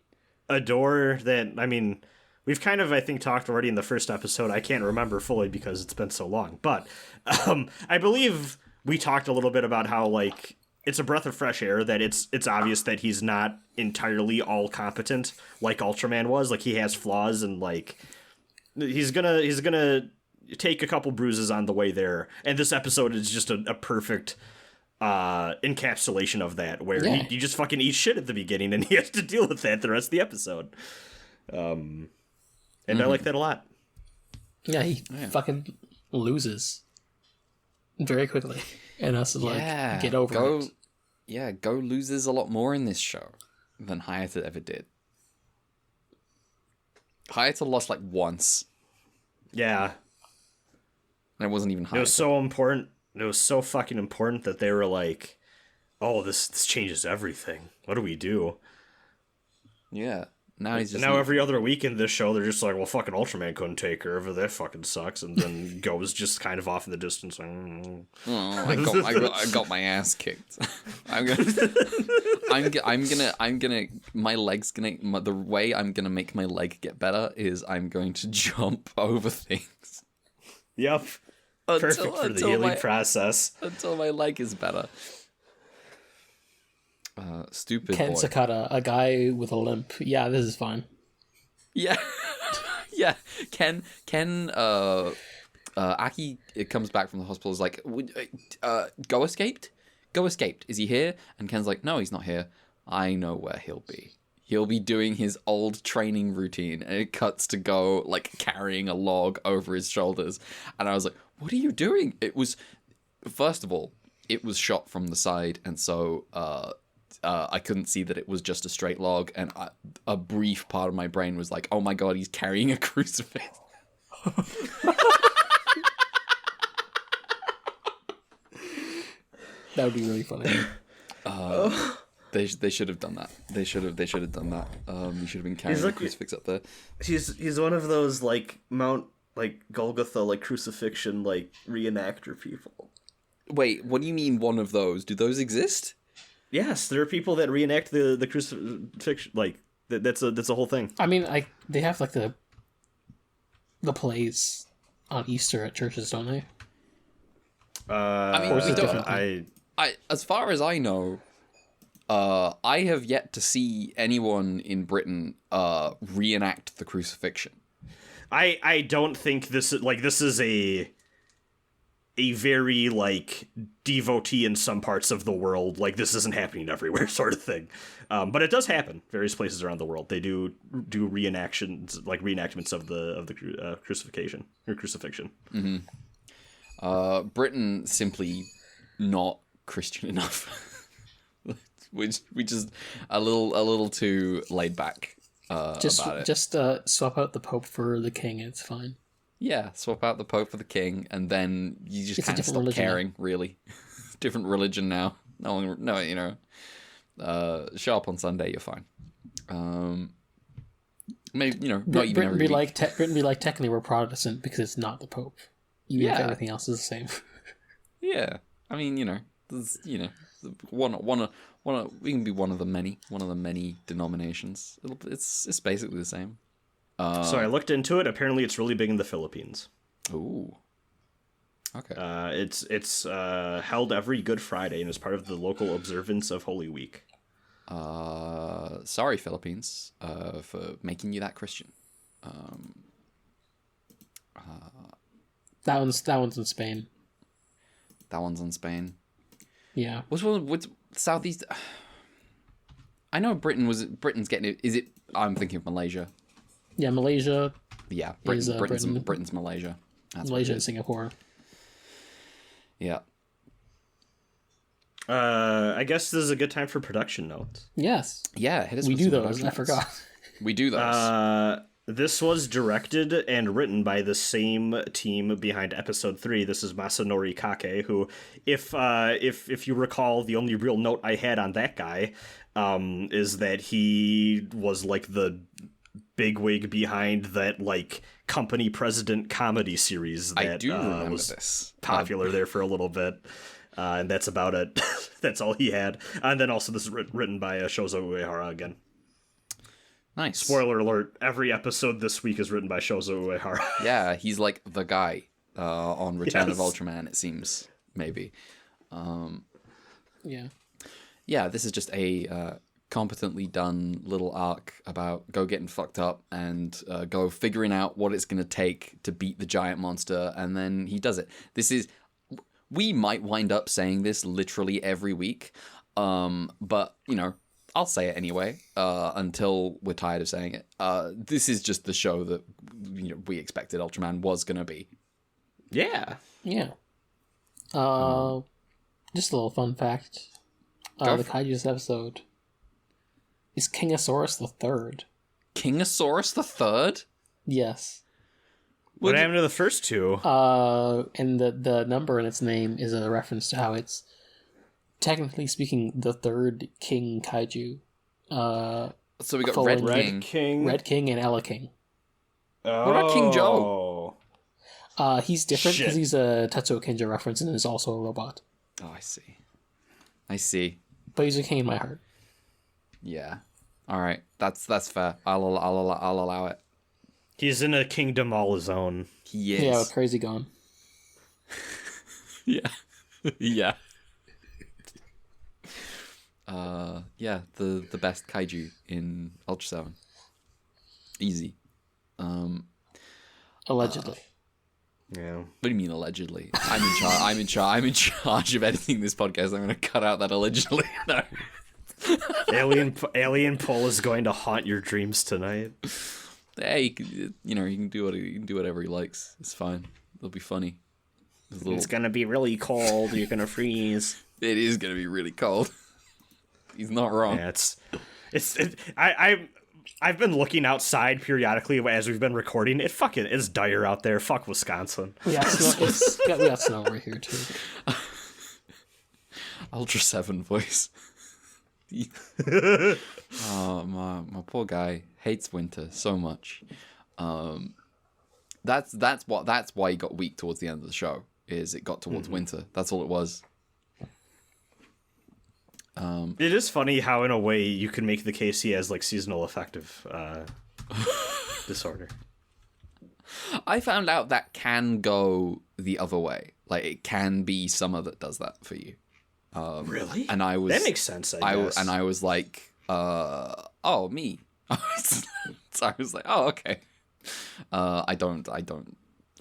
adore that. I mean, we've kind of, I think, talked already in the first episode. I can't remember fully because it's been so long, but I believe we talked a little bit about how, like, it's a breath of fresh air that it's obvious that he's not entirely all competent like Ultraman was. Like, he has flaws, and like he's gonna take a couple bruises on the way there. And this episode is just a perfect encapsulation of that, where he just fucking eats shit at the beginning and he has to deal with that the rest of the episode. And I like that a lot. Yeah, he fucking loses very quickly, and us to get over it. Yeah, Go loses a lot more in this show than Hayata ever did. Hayata lost like once. Yeah. And it wasn't even Hayata. It was so important. It was so fucking important that they were like, oh, this changes everything. What do we do? Yeah. Now he's just... Now every other week in this show, they're just like, well, fucking Ultraman couldn't take her over. That fucking sucks. And then Go's just kind of off in the distance. Like, I got my ass kicked. The way I'm gonna make my leg get better is I'm going to jump over things. Yep. Perfect for the healing process. Until my leg is better. Stupid Ken boy. Sakata, a guy with a limp. Yeah, this is fine. Yeah. Yeah. Ken Aki comes back from the hospital, is like, Go escaped? Go escaped. Is he here? And Ken's like, no, he's not here. I know where he'll be. He'll be doing his old training routine, and it cuts to Go, like, carrying a log over his shoulders. And I was like, what are you doing? It was, first of all, it was shot from the side, and so I couldn't see that it was just a straight log, and a brief part of my brain was like, oh my god, he's carrying a crucifix. That would be really funny. They should have done that. They should have done that. You should have been carrying a crucifix up there. He's one of those like Mount like Golgotha like crucifixion like reenactor people. Wait, what do you mean one of those? Do those exist? Yes, there are people that reenact the crucifixion. Like that's a whole thing. I mean, they have like the plays on Easter at churches, don't they? I mean, or is it different? I as far as I know, I have yet to see anyone in Britain reenact the crucifixion. I don't think this is a very like devotee in some parts of the world, like this isn't happening everywhere sort of thing, but it does happen various places around the world. They do reenactions, like reenactments of the crucifixion. Britain simply not Christian enough. we just a little too laid back about it. Just swap out the Pope for the King. It's fine. Yeah, swap out the Pope for the King, and then you just kind of stop caring, really. Different religion now. No, show up on Sunday, you're fine. Maybe, not even Britain every week. Britain be like, technically we're Protestant because it's not the Pope. Even if everything else is the same. Yeah, I mean, there's, one we can be one of the many denominations. It's basically the same. So I looked into it. Apparently, it's really big in the Philippines. Ooh. Okay. It's held every Good Friday and is part of the local observance of Holy Week. Sorry, Philippines, for making you that Christian. That one's in Spain. That one's in Spain. Yeah. What's Southeast? I know Britain's getting it. Is it? I'm thinking of Malaysia. Yeah, Malaysia. Yeah, Britain's Malaysia. That's Malaysia and Singapore. Yeah. I guess this is a good time for production notes. Yes. Yeah, hit us we with do some those. production I notes. forgot. We do those. This was directed and written by the same team behind episode 3. This is Masanori Kake, who, if you recall, the only real note I had on that guy is that he was like the bigwig behind that like company president comedy series that I do remember was this. popular there for a little bit. And that's about it. That's all he had. And then also this is written by Shozo Uehara again. Nice. Spoiler alert, every episode this week is written by Shozo Uehara. Yeah, he's like the guy on Return of Yes. Ultraman, it seems, maybe. Yeah. Yeah, this is just a competently done little arc about go getting fucked up and go figuring out what it's going to take to beat the giant monster, and then he does it. We might wind up saying this literally every week, but, I'll say it anyway until we're tired of saying it. This is just the show that we expected Ultraman was going to be. Yeah. Yeah. Just a little fun fact. The Kaiju this episode is Kingosaurus the Third. Kingosaurus the Third? Yes. What happened to the first two? And the number in its name is a reference to how it's, technically speaking, the third King Kaiju. So we got Red King. Red King and Ella King. Oh. What about King Joe? He's different because Shit. he's a Tetsuo Kinja reference and is also a robot. Oh, I see. But he's a king in my heart. Yeah. All right. That's fair. I'll allow it. He's in a kingdom all his own. He is. Yeah, with Crazy Gone. Yeah. Yeah. Yeah, the best kaiju in Ultra 7. Easy. Allegedly. Yeah. What do you mean allegedly? I'm in charge of editing this podcast. I'm going to cut out that allegedly. No. Alien Pole is going to haunt your dreams tonight. Hey, he can do whatever he likes. It's fine. It'll be funny. It's gonna be really cold. You're gonna freeze. It is going to be really cold. He's not wrong. Yeah, I've been looking outside periodically as we've been recording. It's dire out there. Fuck Wisconsin. We got snow over here too. Ultra 7 voice. Oh, my poor guy hates winter so much. That's why he got weak towards the end of the show. Is it got towards winter? That's all it was. It is funny how, in a way, you can make the case he has like seasonal affective disorder. I found out that can go the other way. Like, it can be summer that does that for you. Really? And I was that makes sense. I guess. And I was like, oh, me. So I was like, oh, okay. I don't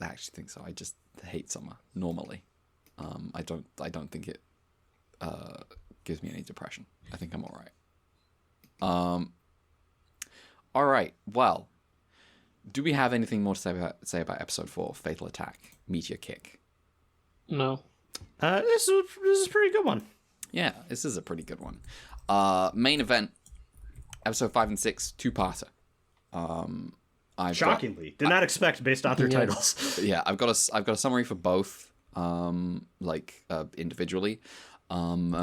actually think so. I just hate summer normally. I don't think it gives me any depression. I think I'm all right. All right. Well, do we have anything more to say about episode 4, Fatal Attack, Meteor Kick? No. This is a pretty good one. Yeah, this is a pretty good one. Main event, episode 5 and 6, 2-parter. Shockingly, did not expect based on their titles. Yeah, I've got a summary for both, individually, and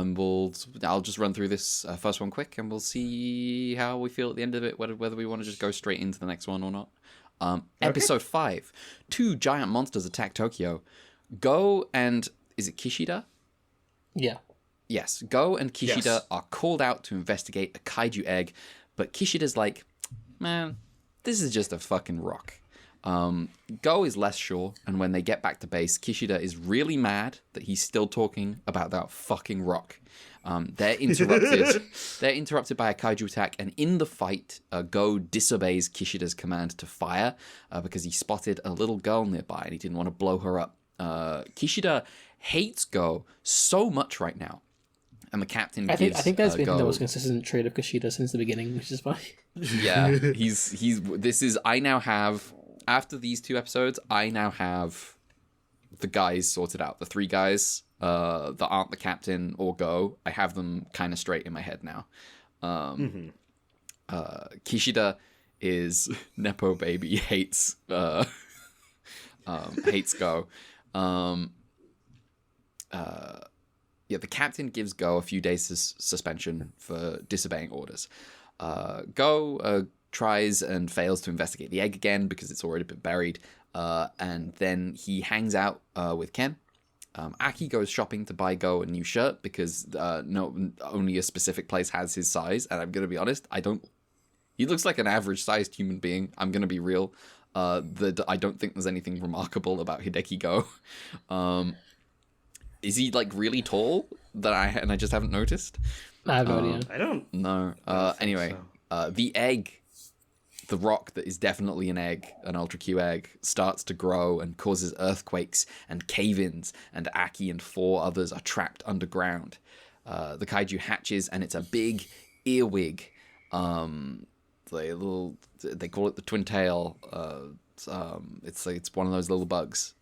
I'll just run through this first one quick, and we'll see how we feel at the end of it, whether we want to just go straight into the next one or not. Episode 5, 2 giant monsters attack Tokyo. Go and is it Kishida? Yeah. Yes, Go and Kishida are called out to investigate a kaiju egg, but Kishida's like, man, this is just a fucking rock. Go is less sure, and when they get back to base, Kishida is really mad that he's still talking about that fucking rock. They're interrupted by a kaiju attack, and in the fight, Go disobeys Kishida's command to fire because he spotted a little girl nearby and he didn't want to blow her up. Kishida hates Go so much right now, and the captain I think that's been Go, the most consistent trait of Kishida since the beginning, which is fine. Yeah, I now have, after these 2 episodes, I now have the guys sorted out. The 3 guys that aren't the captain or Go, I have them kind of straight in my head now. Kishida is Nepo baby, hates Go. The captain gives Go a few days suspension for disobeying orders. Go tries and fails to investigate the egg again because it's already been buried, and then he hangs out with Ken. Aki goes shopping to buy Go a new shirt because only a specific place has his size, and I'm gonna be honest, he looks like an average-sized human being. I'm gonna be real. I don't think there's anything remarkable about Hideki Go. Is he like really tall and I just haven't noticed? I have no idea. I don't. No. Anyway, so. The egg, the rock that is definitely an egg, an Ultra Q egg, starts to grow and causes earthquakes and cave-ins, and Aki and 4 others are trapped underground. The kaiju hatches, and it's a big earwig. They call it the twin tail. It's one of those little bugs.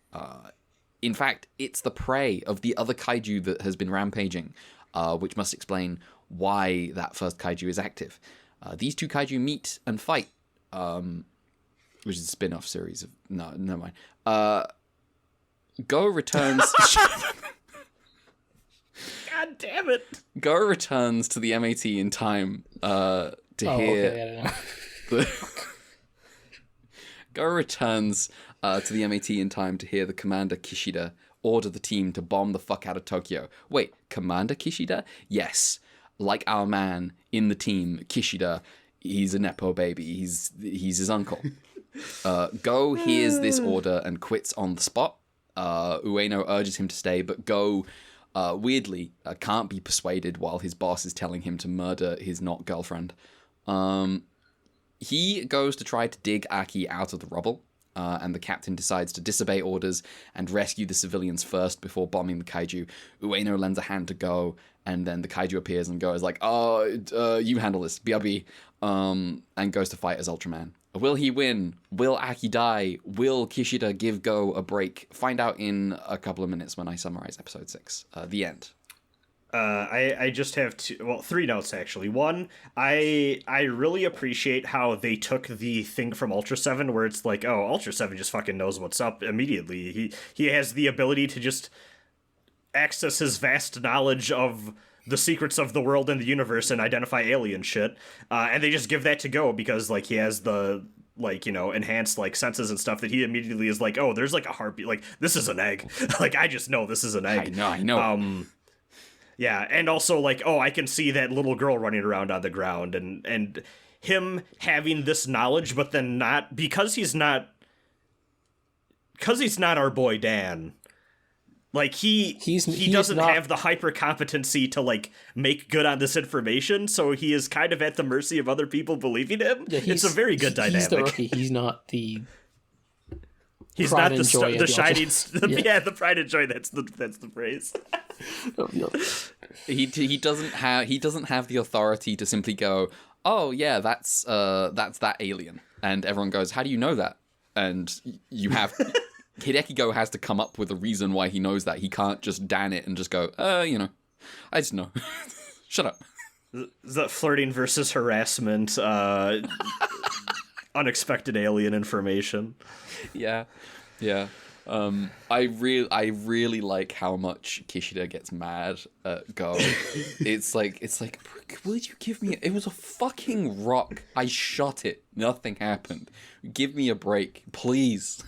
In fact, it's the prey of the other kaiju that has been rampaging, which must explain why that first kaiju is active. These 2 kaiju meet and fight, which is a spin-off series of... No, never mind. Go returns... God damn it! Go returns to the MAT in time to hear... Okay, I don't know. Go returns to the MAT in time to hear the Commander Kishida order the team to bomb the fuck out of Tokyo. Wait, Commander Kishida? Yes. Like our man in the team, Kishida, he's a Nepo baby. He's his uncle. Go hears this order and quits on the spot. Ueno urges him to stay, but Go, weirdly, can't be persuaded while his boss is telling him to murder his not girlfriend. He goes to try to dig Aki out of the rubble, and the captain decides to disobey orders and rescue the civilians first before bombing the kaiju. Ueno lends a hand to Go, and then the kaiju appears and Go is like, you handle this, BRB, and goes to fight as Ultraman. Will he win? Will Aki die? Will Kishida give Go a break? Find out in a couple of minutes when I summarize episode 6. The end. I just have 3 notes actually. One, I really appreciate how they took the thing from Ultra 7 where it's like, oh, Ultra 7 just fucking knows what's up immediately. He has the ability to just access his vast knowledge of the secrets of the world and the universe and identify alien shit. And they just give that to Go because like he has the enhanced like senses and stuff that he immediately is like, oh, there's like a heartbeat, like this is an egg. Like I just know this is an egg. I know. Yeah, and also, like, oh, I can see that little girl running around on the ground, and him having this knowledge, but then not, because he's not our boy Dan, Like he doesn't have the hyper competency to like make good on this information, so he is kind of at the mercy of other people believing him. Yeah, it's a very good dynamic. He's the rookie. He's not the. He's pride not and joy the of the shining. yeah, the pride and joy. That's the phrase. He doesn't have the authority to simply go, oh yeah, that's that alien, and everyone goes, how do you know that? And you have. Hideki has to come up with a reason why he knows that. He can't just dan it and just go, I just know. Shut up. Is that flirting versus harassment? Unexpected alien information. Yeah. I really like how much Kishida gets mad at Go. It's like, would you give me? It was a fucking rock. I shot it. Nothing happened. Give me a break, please.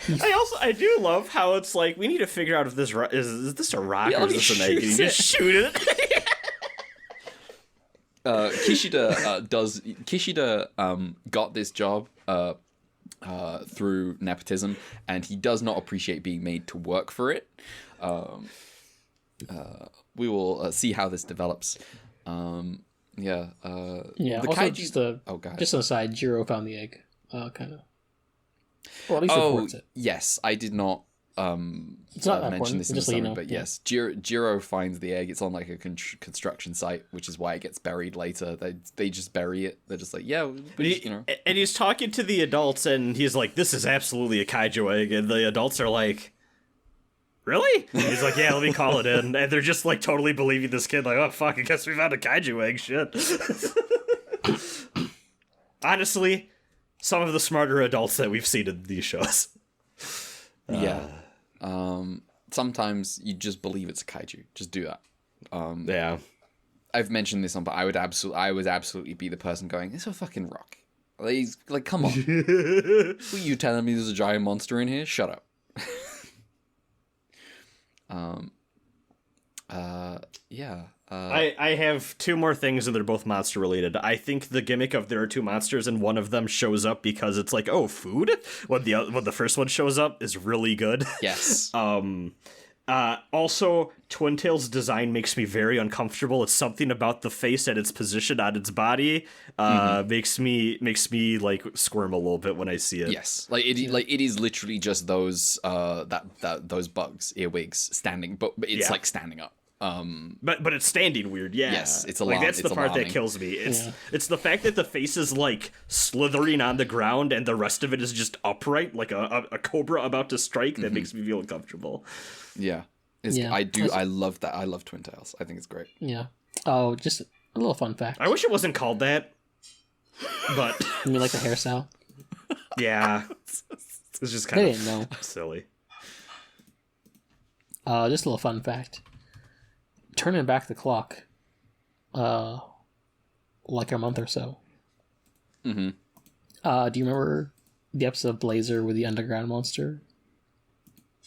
I do love how it's like we need to figure out if this is this a rock or is this an egg? And you just shoot it. Kishida got this job through nepotism, and he does not appreciate being made to work for it. We will see how this develops. The Also, kaiju... just an aside, Jiro found the egg, kind of. Well, at least reports it. Yes, I did not it's not mention this in the summary, but yeah. yes, Jiro finds the egg. It's on like a construction site, which is why it gets buried later. They just bury it. They're just like, yeah, And he's talking to the adults, and he's like, "This is absolutely a kaiju egg," and the adults are like, "Really?" And he's like, "Yeah, let me call it in," and they're just like totally believing this kid. Like, "Oh fuck, I guess we found a kaiju egg." Shit. Honestly. Some of the smarter adults that we've seen in these shows. Sometimes you just believe it's a kaiju. Just do that. Yeah. I've mentioned this on, but I would absolutely be the person going, it's a fucking rock. Like, come on. Were you telling me there's a giant monster in here? Shut up. I have two more things, and they're both monster related. I think the gimmick of there are two monsters, and one of them shows up because it's like, oh, food. When the first one shows up is really good. Yes. Also, Twin Tail's design makes me very uncomfortable. It's something about the face and its position on its body makes me like squirm a little bit when I see it. Yes, it is literally just those those bugs, earwigs standing, but it's like standing up. But it's standing weird, yeah. Yes, it's like that's the part alarming. that kills me. It's the fact that the face is like slithering on the ground and the rest of it is just upright, like a cobra about to strike. That makes me feel uncomfortable. Yeah, I love that. I love Twin Tails. I think it's great. Yeah. Oh, just a little fun fact. I wish it wasn't called that. But you mean like the hairstyle? Yeah, it's just kind of know. Silly. Just a little fun fact. Turning back the clock, like a month or so. Mm-hmm. Do you remember the episode of Blazer with the underground monster?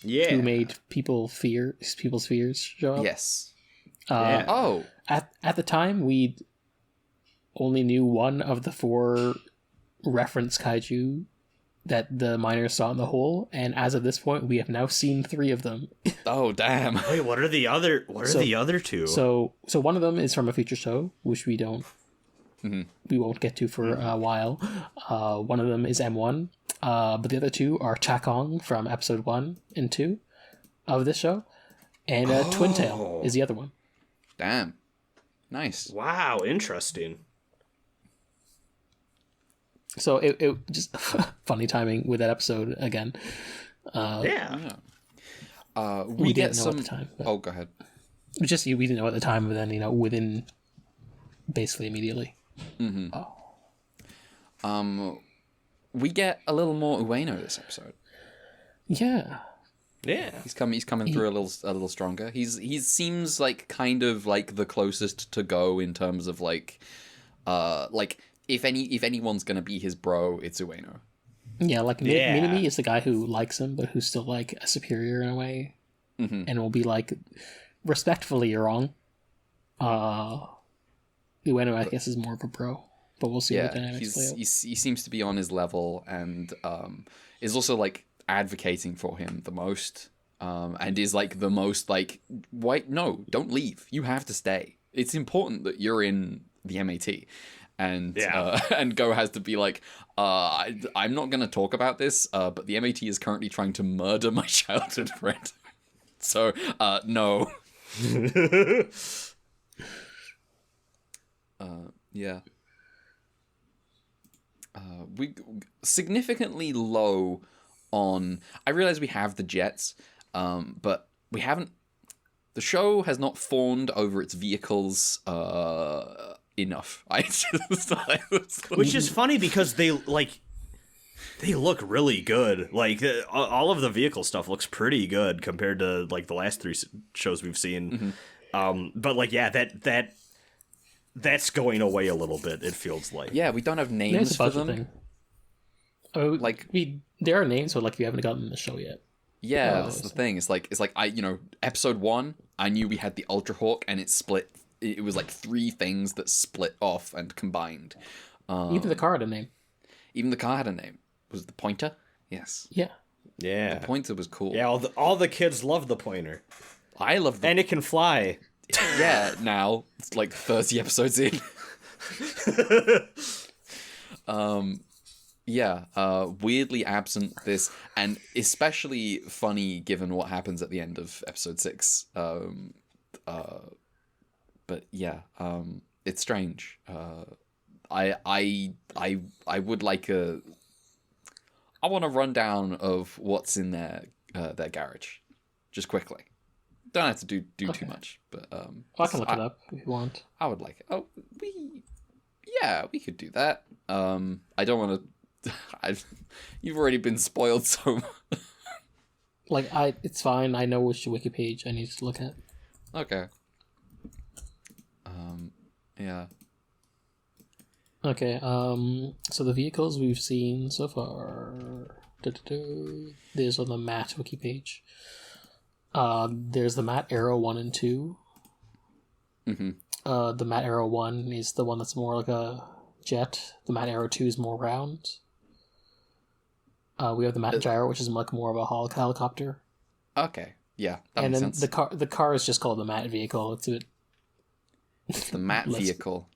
Yeah. Who made people's fears show up? Yes. At the time, we only knew one of the 4 reference kaiju that the miners saw in the hole, and as of this point, we have now seen 3 of them. Oh, damn. Wait, what are the other 2? So one of them is from a feature show, which we won't get to for a while. One of them is M1, but the other 2 are Chakong from episode 1 and 2 of this show, and Twin Tail is the other one. Damn. Nice. Wow, interesting. So it just funny timing with that episode again. We didn't know at the time. Oh, go ahead. We didn't know at the time, but then within basically immediately. Mm-hmm. We get a little more Ueno this episode. Yeah. Yeah. He's coming through a little stronger. He seems like kind of like the closest to Go in terms of like if anyone's gonna be his bro, it's Ueno. Yeah, like Minami is the guy who likes him, but who's still like a superior in a way, and will be like, respectfully, you're wrong. Ueno, I guess, is more of a bro, but we'll see how the dynamics play out. He seems to be on his level, and is also like advocating for him the most. and is like the most like, wait, no, don't leave. You have to stay. It's important that you're in the MAT. And and Go has to be like, I'm not going to talk about this, but the MAT is currently trying to murder my childhood friend. So, no. Yeah. We significantly low on. I realize we have the jets, but we haven't. The show has not fawned over its vehicles enough. Which is funny because they look really good. Like all of the vehicle stuff looks pretty good compared to like the last 3 shows we've seen. But like that's going away a little bit. It feels like. Yeah, we don't have There's names a for bunch of them. things. Oh, like there are names, but like we haven't gotten the show yet. Yeah, that's the thing. It's like episode 1. I knew we had the Ultra Hawk, and it split. It was like 3 things that split off and combined. Even the car had a name. Even the car had a name. Was it the Pointer? Yes. Yeah. Yeah. The Pointer was cool. Yeah. All the kids love the Pointer. I love the. And it can fly. Yeah. Now it's like 30 episodes in. Yeah, weirdly absent this, and especially funny given what happens at the end of episode 6. But yeah, it's strange. I would like a. I want a rundown of what's in their garage, just quickly. Don't have to do too much, but I can look it up if you want. I would like it. Oh, we could do that. I don't want to. You've already been spoiled so much. Like it's fine. I know which wiki page I need to look at. Okay. Yeah. Okay. So the vehicles we've seen so far. There's on the Matt wiki page. There's the Matt Arrow 1 and 2. Mm-hmm. The Matt Arrow 1 is the one that's more like a jet. The Matt Arrow 2 is more round. We have the Matt Gyro, which is like more of a helicopter. Okay, yeah, that and makes then sense. the car is just called the Matt vehicle. It's a bit. The Matt vehicle.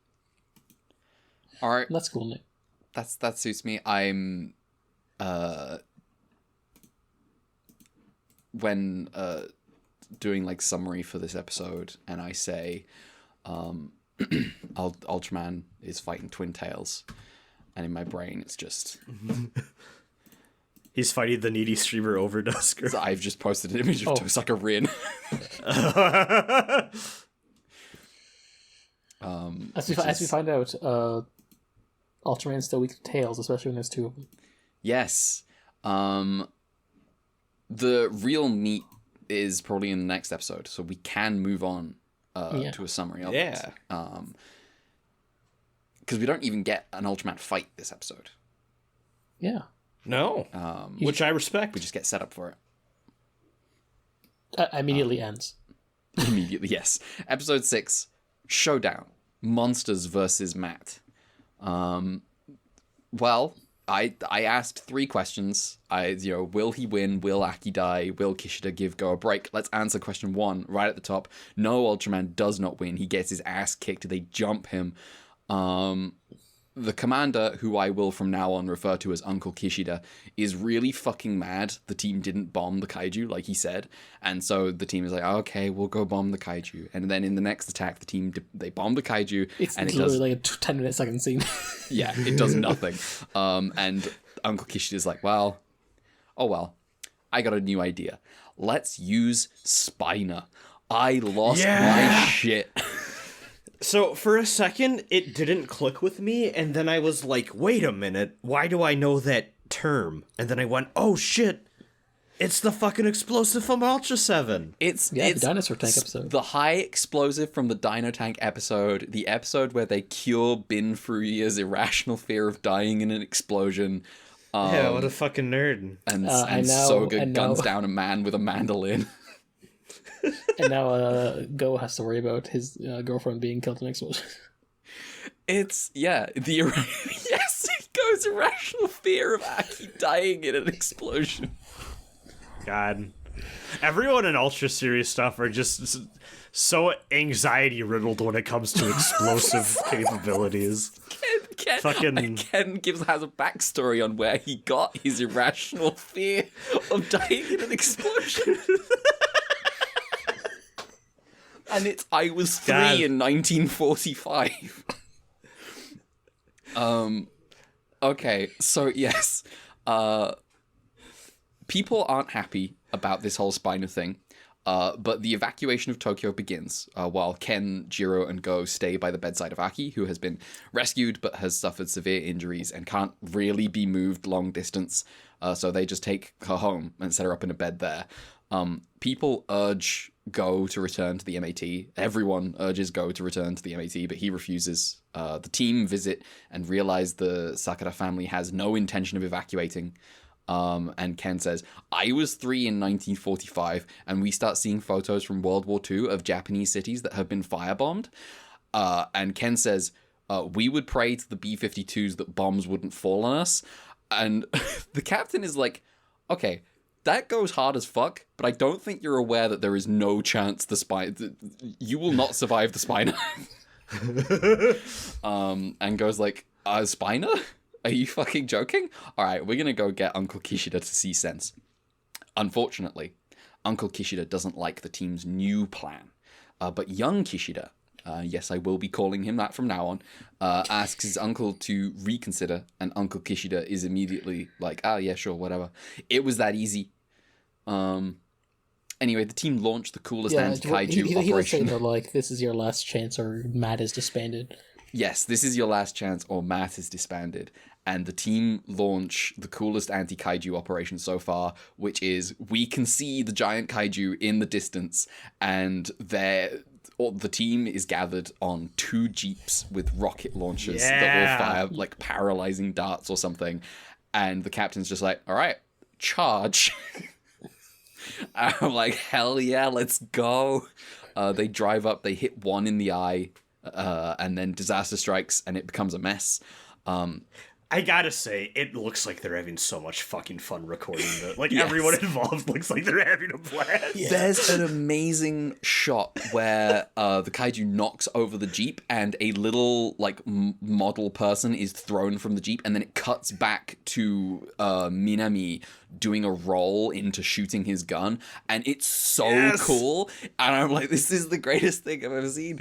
All right, That's cool, Nick. that suits me. I'm when doing like summary for this episode, and I say, Ultraman is fighting Twin Tails, and in my brain it's just. He's fighting the needy streamer Overdose. So I've just posted an image of Tosaka Rin. As we find out, Ultraman's still weak to Tails, especially when there's 2 of them. Yes. The real meat is probably in the next episode, so we can move on to a summary of it. Because we don't even get an Ultraman fight this episode. Yeah. No. Which I respect. We just get set up for it. Immediately ends. Immediately, yes. Episode 6, Showdown. Monsters versus Matt. Well, I asked 3 questions. Will he win? Will Aki die? Will Kishida give Go a break? Let's answer question 1 right at the top. No, Ultraman does not win. He gets his ass kicked. They jump him. The commander, who I will from now on refer to as Uncle Kishida, is really fucking mad the team didn't bomb the kaiju like he said. And so the team is like, okay, we'll go bomb the kaiju. And then in the next attack, the team, they bomb the kaiju. It's and literally like a 10-minute second scene. Yeah, it does nothing. And Uncle Kishida's like, well, I got a new idea. Let's use Spiner. I lost my shit. So for a second, it didn't click with me, and then I was like, wait a minute, why do I know that term? And then I went, oh shit, it's the fucking explosive from Ultra 7. It's the Dinosaur Tank episode. The high explosive from the Dino Tank episode, the episode where they cure Bin Furuya's irrational fear of dying in an explosion. Yeah, what a fucking nerd. And Soga guns down a man with a mandolin. And now Go has to worry about his girlfriend being killed in an explosion. It's, yes, it goes irrational fear of Aki dying in an explosion. God. Everyone in Ultra Series stuff are just so anxiety riddled when it comes to explosive capabilities. Ken Fucking- has a backstory on where he got his irrational fear of dying in an explosion. And it's I was 3 God. in 1945. Okay, so yes. People aren't happy about this whole Spiner thing. But the evacuation of Tokyo begins while Ken, Jiro, and Go stay by the bedside of Aki, who has been rescued but has suffered severe injuries and can't really be moved long distance. So they just take her home and set her up in a bed there. People urge Go to return to the MAT. Everyone urges Go to return to the MAT, but he refuses. The team visit and realize the Sakura family has no intention of evacuating. And Ken says, I was 3 in 1945, and we start seeing photos from World War II of Japanese cities that have been firebombed. And Ken says, we would pray to the B-52s that bombs wouldn't fall on us. And the captain is like, okay, that goes hard as fuck, but I don't think you're aware that there is no chance you will not survive the Spiner. And goes like, Spiner? Are you fucking joking? Alright, we're gonna go get Uncle Kishida to see sense. Unfortunately, Uncle Kishida doesn't like the team's new plan. But young Kishida, yes, I will be calling him that from now on, asks his uncle to reconsider, and Uncle Kishida is immediately like, yeah, sure, whatever. It was that easy. Anyway, the team launched the coolest anti-kaiju operation. He was saying that, like, this is your last chance or Matt is disbanded. Yes, this is your last chance or Matt is disbanded. And the team launch the coolest anti-kaiju operation so far, which is we can see the giant kaiju in the distance, and the team is gathered on 2 jeeps with rocket launchers that will fire like paralyzing darts or something. And the captain's just like, all right, charge. I'm like, hell yeah, let's go. They drive up, they hit one in the eye, and then disaster strikes and it becomes a mess. I gotta say, it looks like they're having so much fucking fun recording it. Like, everyone involved looks like they're having a blast. Yeah. There's an amazing shot where the kaiju knocks over the jeep and a little, like, model person is thrown from the jeep, and then it cuts back to Minami doing a roll into shooting his gun, and it's so cool. And I'm like, this is the greatest thing I've ever seen.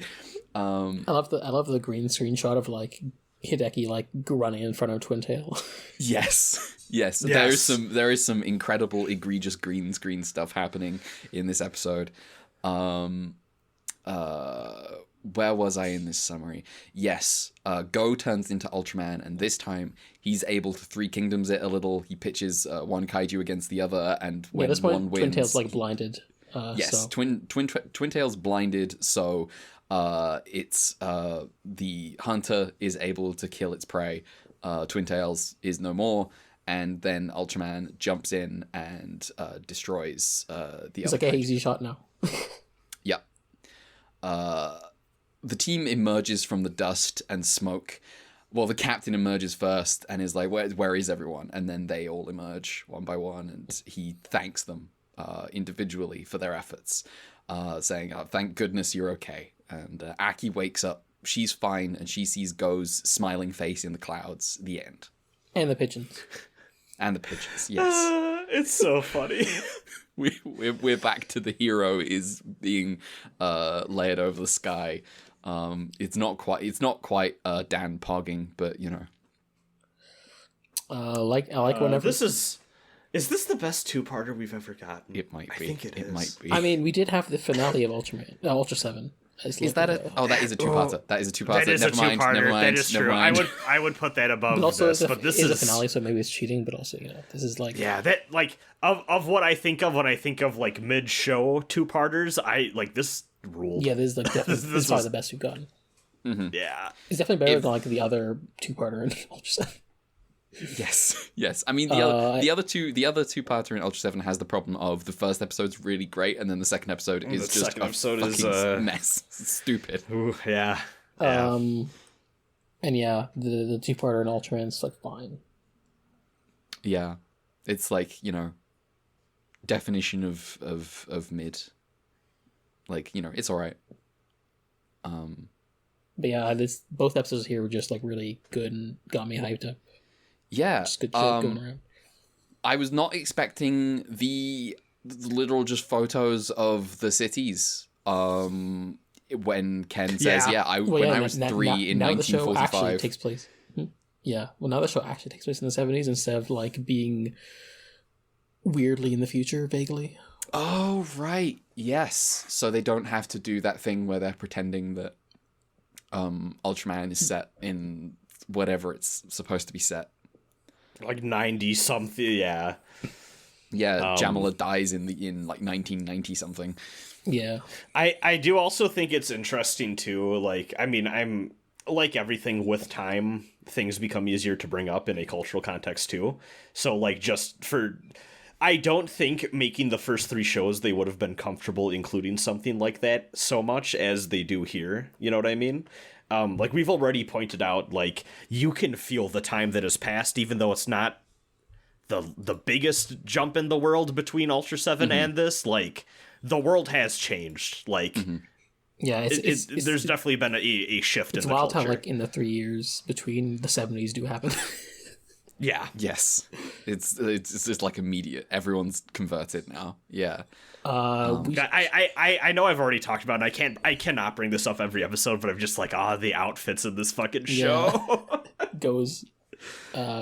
I love the green screen shot of, like, Hideki like running in front of Twin Tail. Yes. There is some incredible egregious green screen stuff happening in this episode. Where was I in this summary? Yes, Go turns into Ultraman, and this time he's able to 3 kingdoms it a little. He pitches one kaiju against the other, and when at this point, one wins, Twin Tail's like blinded. Yes, so. Twin Tail's blinded, so it's the hunter is able to kill its prey. Twin Tails is no more, and then Ultraman jumps in and destroys the It's other like a kaiju. hazy shot now. Yep. The team emerges from the dust and smoke. Well, the captain emerges first and is like, where is everyone? And then they all emerge one by one, and he thanks them individually for their efforts, saying, thank goodness you're okay. And Aki wakes up, she's fine, and she sees Go's smiling face in the clouds. The end. And the pigeons. And the pigeons, yes. It's so funny. We're back to the hero is being layered over the sky. It's not quite Dan Pogging, but you know. I like whenever Is this the best 2-parter we've ever gotten? It might be. I think it is. Might be. I mean, we did have the finale of Ultra 7. Is that a? Oh, that is a 2-parter. That is a 2-parter. That is never a 2-parter. Mind, never mind, that is never true. Mind. I would put that above But also, this. it's But this is is a finale, so maybe it's cheating. But also, this is like that like of what I think of when I think of like mid-show 2-parters. I like this ruled. Yeah, this is like definitely, this is probably was- the best we've gotten. Yeah. It's definitely better than like the other 2-parter in Ultra 7. Yes. I mean, the other 2-parter in Ultra 7 has the problem of the first episode's really great, and then the second episode is the just second a episode is, fucking mess. It's stupid. Ooh, yeah. And yeah, the 2-parter in Ultraman's like fine. Yeah, it's like, you know, definition of mid. Like, you know, it's all right. But yeah, both episodes here were just like really good and got me hyped up. Yeah. Just good shit going around. I was not expecting the literal just photos of the cities. When Ken says, when I was 3 in now the show 1945. actually takes place. Yeah, well, now the show actually takes place in the 70s instead of like being weirdly in the future, vaguely. Oh, right. Yes. So they don't have to do that thing where they're pretending that Ultraman is set in whatever it's supposed to be set. Like 90 something, yeah. Yeah, Jamila dies in like 1990 something. Yeah. I do also think it's interesting too, like, I mean, I'm like everything with time, things become easier to bring up in a cultural context too. So like I don't think making the first 3 shows they would have been comfortable including something like that so much as they do here. You know what I mean? Like we've already pointed out, like you can feel the time that has passed, even though it's not the biggest jump in the world between Ultra 7 and this. Like the world has changed. Like yeah, there's definitely been a shift in the wild culture. how like in the 3 years between the 70s do happen. Yeah. Yes. It's just like immediate. Everyone's converted now. Yeah. I know I've already talked about it, and I cannot bring this up every episode, but I'm just like, the outfits in this fucking show. Goes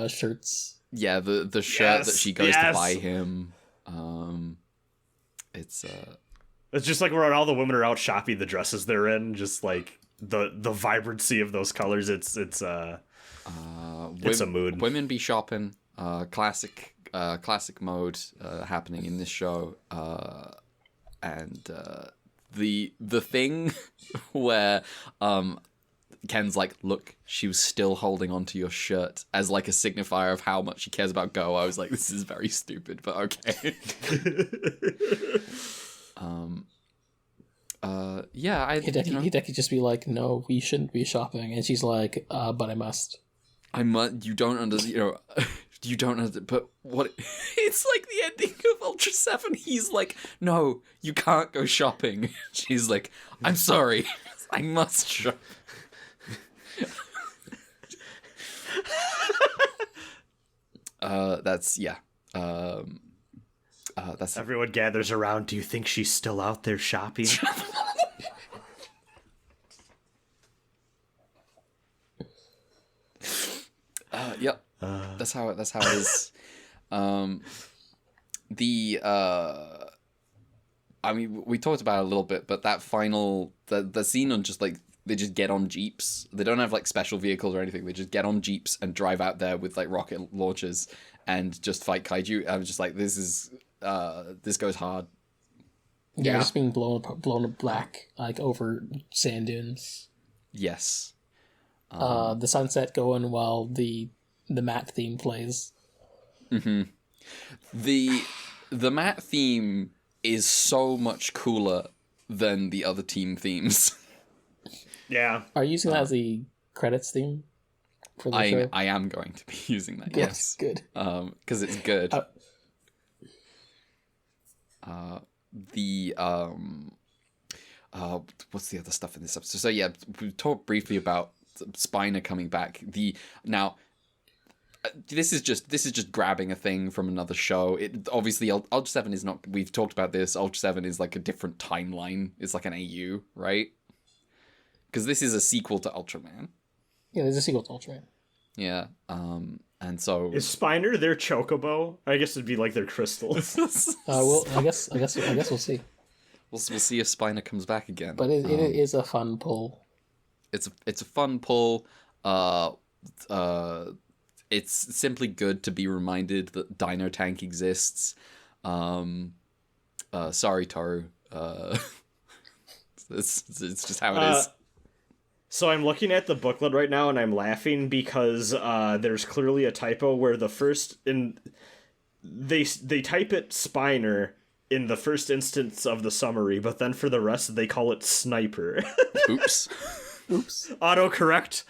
shirts. Yeah, the shirt that she goes to buy him. It's just like when all the women are out shopping the dresses they're in, just like the vibrancy of those colors. It's a mood. Women be shopping. Classic mode happening in this show. And the thing where Ken's like, look, she was still holding onto your shirt as like a signifier of how much she cares about Go. I was like, this is very stupid, but okay. Hideki just be like, no, we shouldn't be shopping, and she's like, but I must. You don't understand, you don't understand, but what, it's like the ending of Ultra 7, he's like, no, you can't go shopping. She's like, I'm sorry, I must shop. That's everyone gathers around. Do you think she's still out there shopping? Yep. That's how it is. I mean, we talked about it a little bit, but that final the scene on just like they just get on jeeps. They don't have like special vehicles or anything. They just get on jeeps and drive out there with like rocket launchers and just fight kaiju. I was just like, this goes hard. Yeah, just being blown black like over sand dunes. Yes. The sunset going while the Matt theme plays. Mm-hmm. The Matt theme is so much cooler than the other team themes. Yeah. Are you using that as the credits theme for the show? I am going to be using that. Yes, yes. Good. Because it's good. What's the other stuff in this episode? So yeah, we talked briefly about Spiner coming back. This is just grabbing a thing from another show. It obviously Ultra 7 is not. We've talked about this. Ultra 7 is like a different timeline. It's like an AU, right? Because this is a sequel to Ultraman. Yeah, there's a sequel to Ultraman. Yeah. And so is Spiner their chocobo? I guess it'd be like their crystals. Well, I guess we'll see. We'll see if Spiner comes back again. But it is a fun pull. It's a fun pull. It's simply good to be reminded that Dino Tank exists. Sorry, Toru. It's just how it is. So I'm looking at the booklet right now, and I'm laughing because there's clearly a typo where the first they type it Spiner in the first instance of the summary, but then for the rest they call it Sniper. Oops. Autocorrect.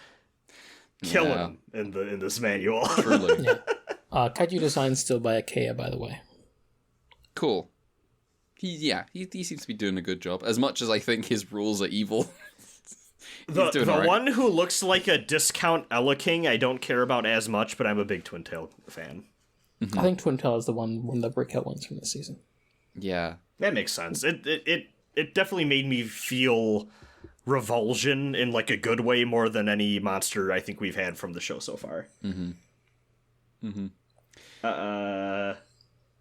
Killing in this manual. Truly. Yeah. Kaiju design still by Ikea, by the way. Cool. He seems to be doing a good job. As much as I think his rules are evil. The one who looks like a discount Ella King, I don't care about as much, but I'm a big Twin Tail fan. I think Twin Tail is the one of the breakout ones from this season. Yeah. That makes sense. It definitely made me feel revulsion in like a good way more than any monster I think we've had from the show so far.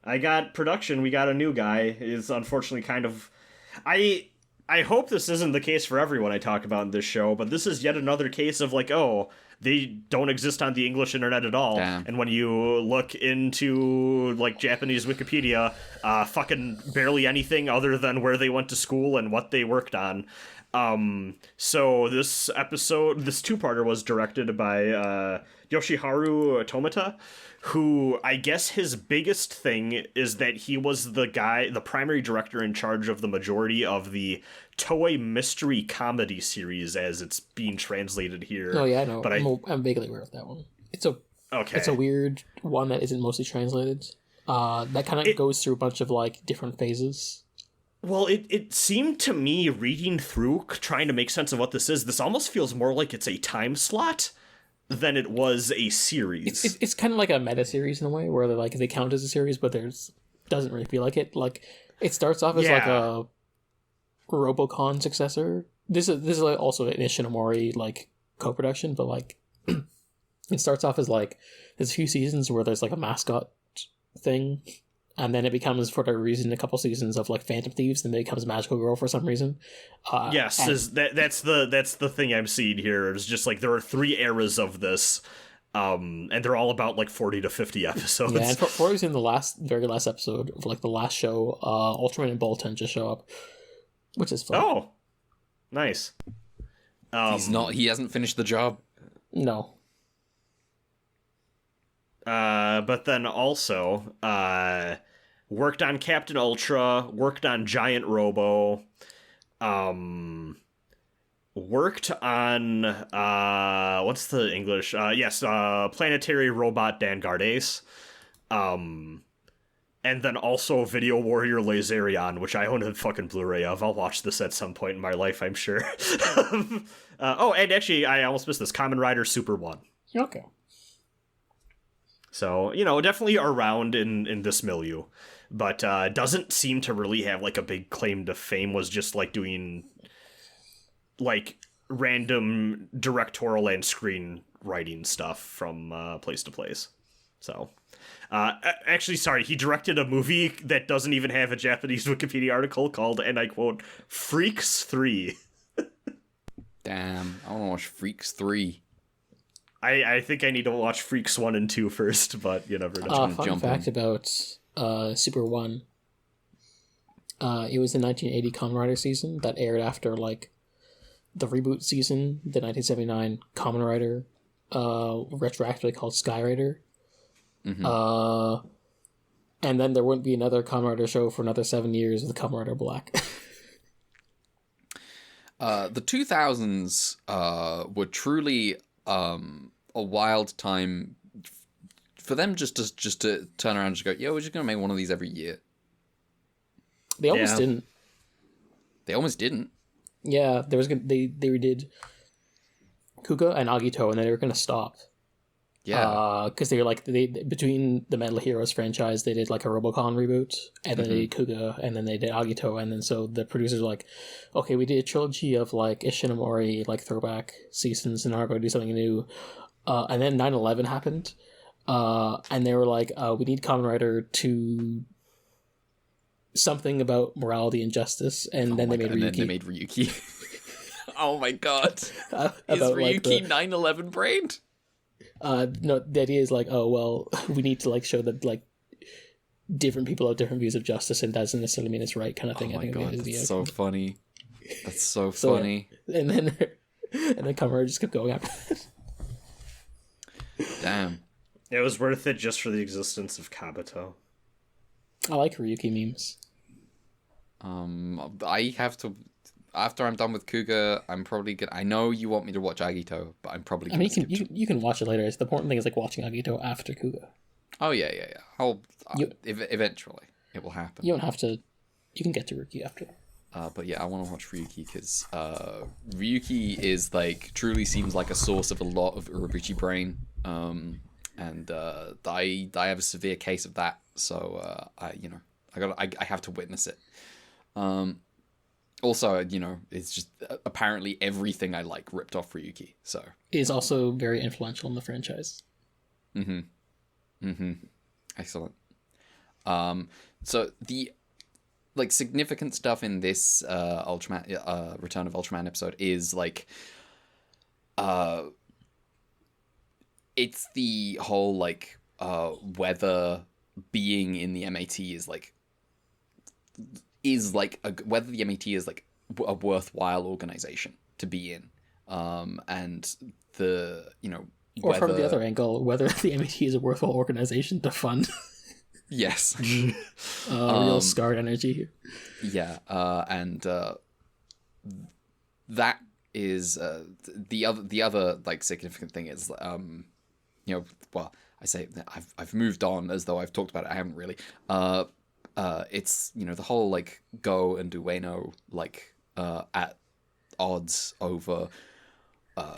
I got production. We got a new guy. Is unfortunately kind of... I hope this isn't the case for everyone I talk about in this show, but this is yet another case of like, oh, they don't exist on the English internet at all. Damn. And when you look into like Japanese Wikipedia, fucking barely anything other than where they went to school and what they worked on. So this episode, this two-parter was directed by Yoshiharu Tomita, who I guess his biggest thing is that he was the primary director in charge of the majority of the Toei mystery comedy series as it's being translated here. Oh yeah, I know. But I'm vaguely aware of that one. It's a weird one that isn't mostly translated. That kind of goes through a bunch of like different phases. Well, it seemed to me, reading through, trying to make sense of what this almost feels more like it's a time slot than it was a series. It's kind of like a meta series in a way, where they count as a series, but doesn't really feel like it. Like it starts off as like a Robocon successor. This is like also an Ishinomori like co-production, but like it starts off as like there's a few seasons where there's like a mascot thing. And then it becomes, for whatever reason, a couple seasons of like Phantom Thieves, and then it becomes Magical Girl for some reason. Yes, that's the thing I'm seeing here. Is just like there are 3 eras of this, and they're all about like 40 to 50 episodes. Yeah, and for in the very last episode of like the last show, Ultraman and Bolton just show up, which is fun. Oh, nice. He hasn't finished the job. No. But then also, worked on Captain Ultra, worked on Giant Robo, worked on, what's the English? Planetary Robot Vanguard Ace, and then also Video Warrior Laserion, which I own a fucking Blu-ray of. I'll watch this at some point in my life, I'm sure. And actually, I almost missed this, Kamen Rider Super 1. Okay. So, definitely around in this milieu. But doesn't seem to really have, like, a big claim to fame. Was just, like, doing, like, random directorial and screenwriting stuff from place to place. So, actually, sorry, he directed a movie that doesn't even have a Japanese Wikipedia article called, and I quote, Freaks 3. Damn, I want to watch Freaks 3. I think I need to watch Freaks 1 and 2 first, but you never know. Fun fact about Super 1. It was the 1980 Kamen Rider season that aired after, like, the reboot season, the 1979 Kamen Rider, retroactively called Sky Rider. Mm-hmm. And then there wouldn't be another Kamen Rider show for another 7 years with Kamen Rider Black. The 2000s were truly a wild time for them just to turn around and just go, yo, we're just going to make one of these every year. They almost didn't. They almost didn't. Yeah, they did Kuga and Agito, and then they were going to stop. Yeah. Because they were like, between the Metal Heroes franchise, they did like a Robocon reboot, and then they did Kuga, and then they did Agito, and then so the producers were like, okay, we did a trilogy of like Ishinomori, like throwback seasons, and now we're going to do something new. And then 9/11 happened, and they were like, we need Kamen Rider to something about morality and justice, and then they made Ryuki. And then they made Ryuki. Oh my god. About, Is Ryuki like, 9/11 brained? No, the idea is like, oh well, we need to like show that like different people have different views of justice, and doesn't necessarily mean it's right, kind of thing. Oh my god, that's that's so funny. That's so funny. And then Kamen Rider just kept going after that. Damn. It was worth it just for the existence of Kabuto. I like Ryuki memes. I have to. After I'm done with Kuga, I'm probably gonna. I know you want me to watch Agito, but I'm probably. Gonna you can watch it later. The important thing is like watching Agito after Kuga. Oh yeah. I'll eventually. It will happen. You don't have to. You can get to Ruki after. But yeah, I want to watch Ryuki because Ryuki is like truly seems like a source of a lot of Urobuchi brain, and I have a severe case of that. So I have to witness it. Also, it's just apparently everything I like ripped off Ryuki. So He is also very influential in the franchise. Excellent. So the significant stuff in this Ultraman Return of Ultraman episode is like it's the whole like whether being in the MAT is like whether the MAT is like a worthwhile organization to be in, and the Or whether... from the other angle, whether the MAT is a worthwhile organization to fund. Yes. Real scarred energy here. Yeah, and that is the other like significant thing is well, I say that I've moved on as though I've talked about it. I haven't really. It's the whole like Go and Ueno like at odds over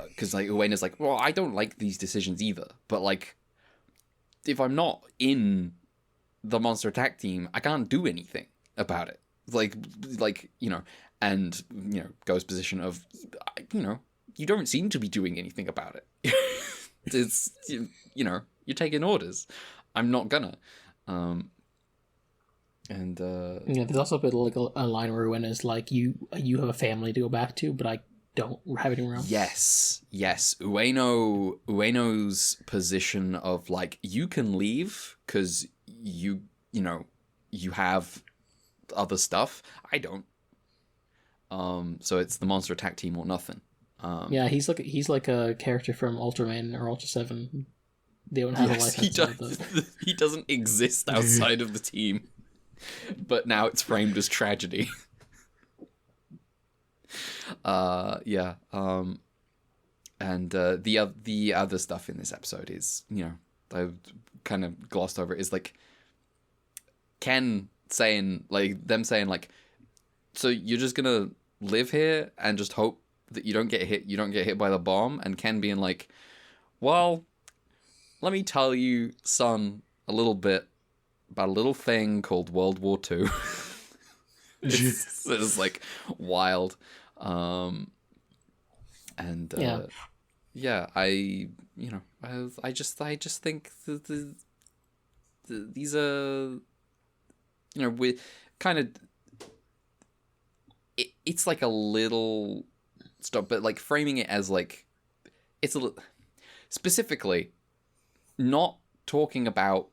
because like Uena's like, well, I don't like these decisions either, but like if I'm not in the monster attack team, I can't do anything about it. And Go's position of you don't seem to be doing anything about it. It's you're taking orders. I'm not gonna. There's also a bit like a line where Uena's like, you have a family to go back to, but I don't have anywhere else. Yes. Ueno's position of like, you can leave because you have other stuff. I don't. So it's the monster attack team or nothing. He's like a character from Ultraman or Ultra 7. They don't have a life outside he doesn't exist outside of the team. But now it's framed as tragedy. And the other stuff in this episode is, I kind of glossed over it, is like Ken saying like, so you're just gonna live here and just hope that you don't get hit by the bomb, and Ken being like, well, let me tell you, son, a little bit about a little thing called World War II. It's like wild. I just think these are, we kind of, it's like a little stop, but like framing it as like, it's a little, specifically not talking about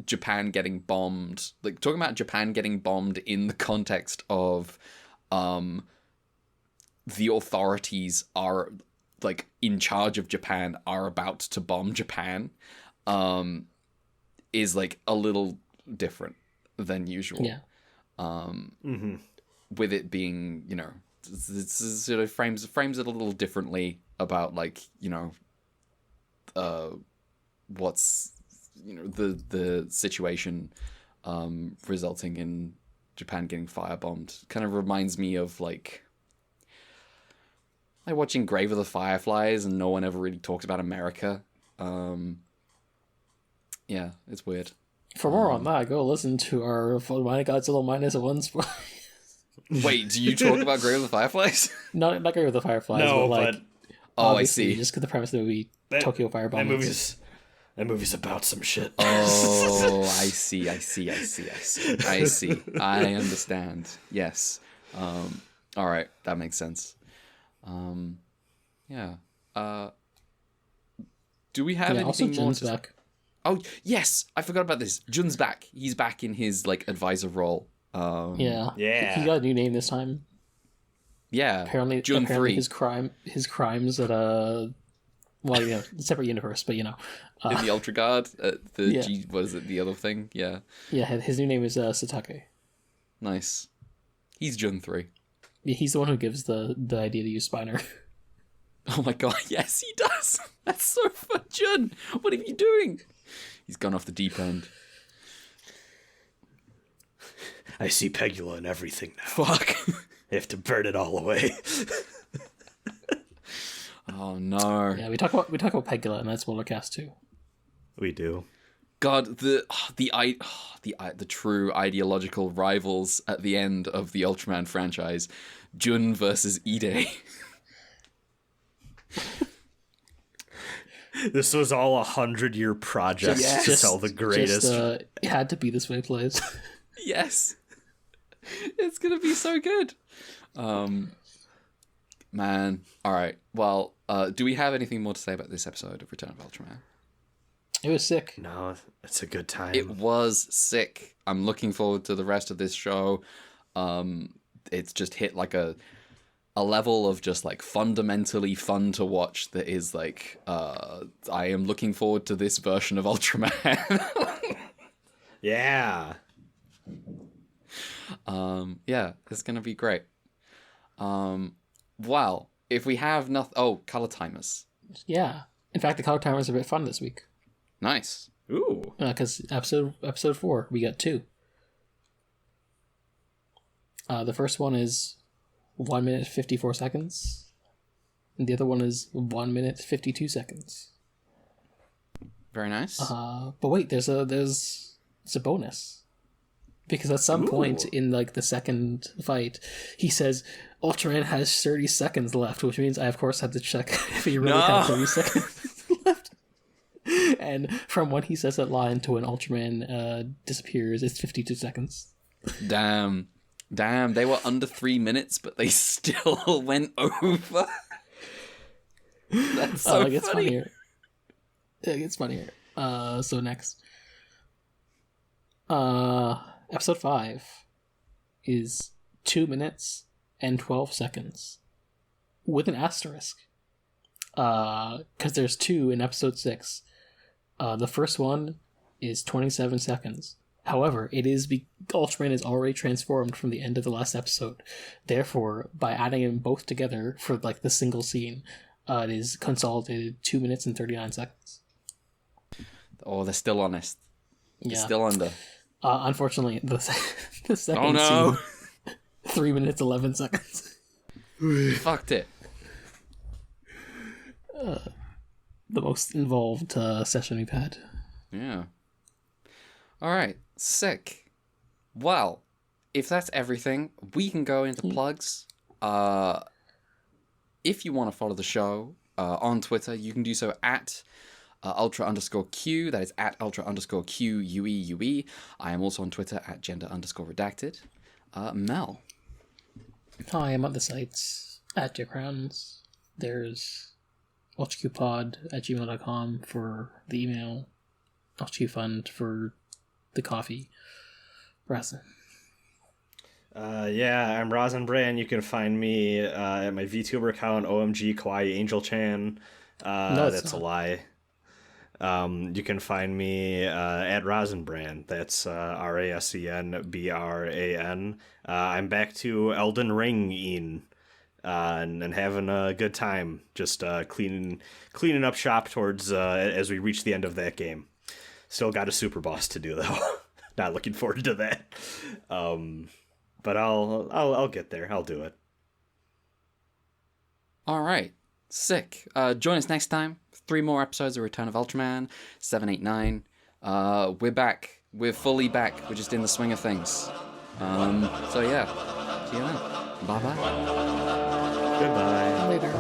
Japan getting bombed, like talking about Japan getting bombed in the context of the authorities are like in charge of Japan are about to bomb Japan is like a little different than usual. With it being, it's sort of frames it a little differently about like, what's the situation resulting in Japan getting firebombed. Kind of reminds me of like watching Grave of the Fireflies and no one ever really talks about America. Yeah, it's weird. For more on that, go listen to our Godzilla -1 spoil. Wait, do you talk about Grave of the Fireflies? Not Grave of the Fireflies, No, but I see. Just because the premise of the movie, Tokyo Firebombing. That movie's about some shit. Oh, I see. I understand. Yes. All right, that makes sense. Yeah. Do we have anything also more? Jun's back. Oh, yes, I forgot about this. Jun's back. He's back in his like advisor role. Yeah. He got a new name this time. Yeah. Apparently 3. His crimes at separate universe, but in the Ultra Guard, Yeah. what is it? The other thing? Yeah. Yeah, his new name is Satake. Nice. He's Jun 3. Yeah, he's the one who gives the idea to use Spiner. Oh my god, yes, he does. That's so fun, Jun. What are you doing? He's gone off the deep end. I see Pegula in everything now. Fuck. I have to burn it all away. Oh no. Yeah, we talk about Pegula, and that's Wallercast too. We do. God, the true ideological rivals at the end of the Ultraman franchise, Jun versus Ide. This was all 100-year project to tell the greatest. It had to be this way, please. Yes. It's gonna be so good. Man. Alright. Well, do we have anything more to say about this episode of Return of Ultraman? It was sick. No, it's a good time. It was sick. I'm looking forward to the rest of this show. It's just hit like a level of just like fundamentally fun to watch that is like I am looking forward to this version of Ultraman. Yeah. Yeah, it's gonna be great. Well, if we have nothing, color timers. Yeah. In fact, the color timers are a bit fun this week. Nice. Ooh. Because episode 4, we got 2. The first one is 1 minute 54 seconds, and the other one is 1 minute 52 seconds. Very nice. But wait, there's a bonus. Because at some point in like the second fight, he says Ultraman has 30 seconds left, which means I of course had to check if he really had 30 seconds left. And from when he says that line to when Ultraman disappears, it's 52 seconds. Damn, they were under 3 minutes, but they still went over. That's so it's funny. funnier. It gets funnier. So next. Episode 5 is 2 minutes and 12 seconds with an asterisk. Because there's 2 in episode 6. The first one is 27 seconds. However, Ultraman is already transformed from the end of the last episode. Therefore, by adding them both together for like the single scene, it is consolidated 2 minutes and 39 seconds. Oh, they're still honest. Yeah. They're still under. Unfortunately, the second no. scene, 3 minutes 11 seconds. Fucked it. The most involved session we've had. Yeah. Alright, sick. Well, if that's everything, we can go into plugs. If you want to follow the show on Twitter, you can do so at ultra_Q. That is at ultra_QUEUE. I am also on Twitter at gender_redacted. Mel. Hi, I'm on the sites at Dick Rounds. There's ultraqpod@gmail.com for the email, ultraqfund for the coffee. Rasen. Yeah, I'm Rosenbrand. You can find me at my VTuber account, OMG Kawaii Angel Chan. No, that's a lie. You can find me at Rosenbrand. That's RASENBRAN. I'm back to Elden Ring and having a good time. Just cleaning up shop towards as we reach the end of that game. Still got a super boss to do though. Not looking forward to that. But I'll get there. I'll do it. All right. Sick. Join us next time. 3 more episodes of Return of Ultraman. 7, 8, 9. We're back. We're fully back. We're just in the swing of things. So yeah. See you then. Bye-bye. Goodbye. Later.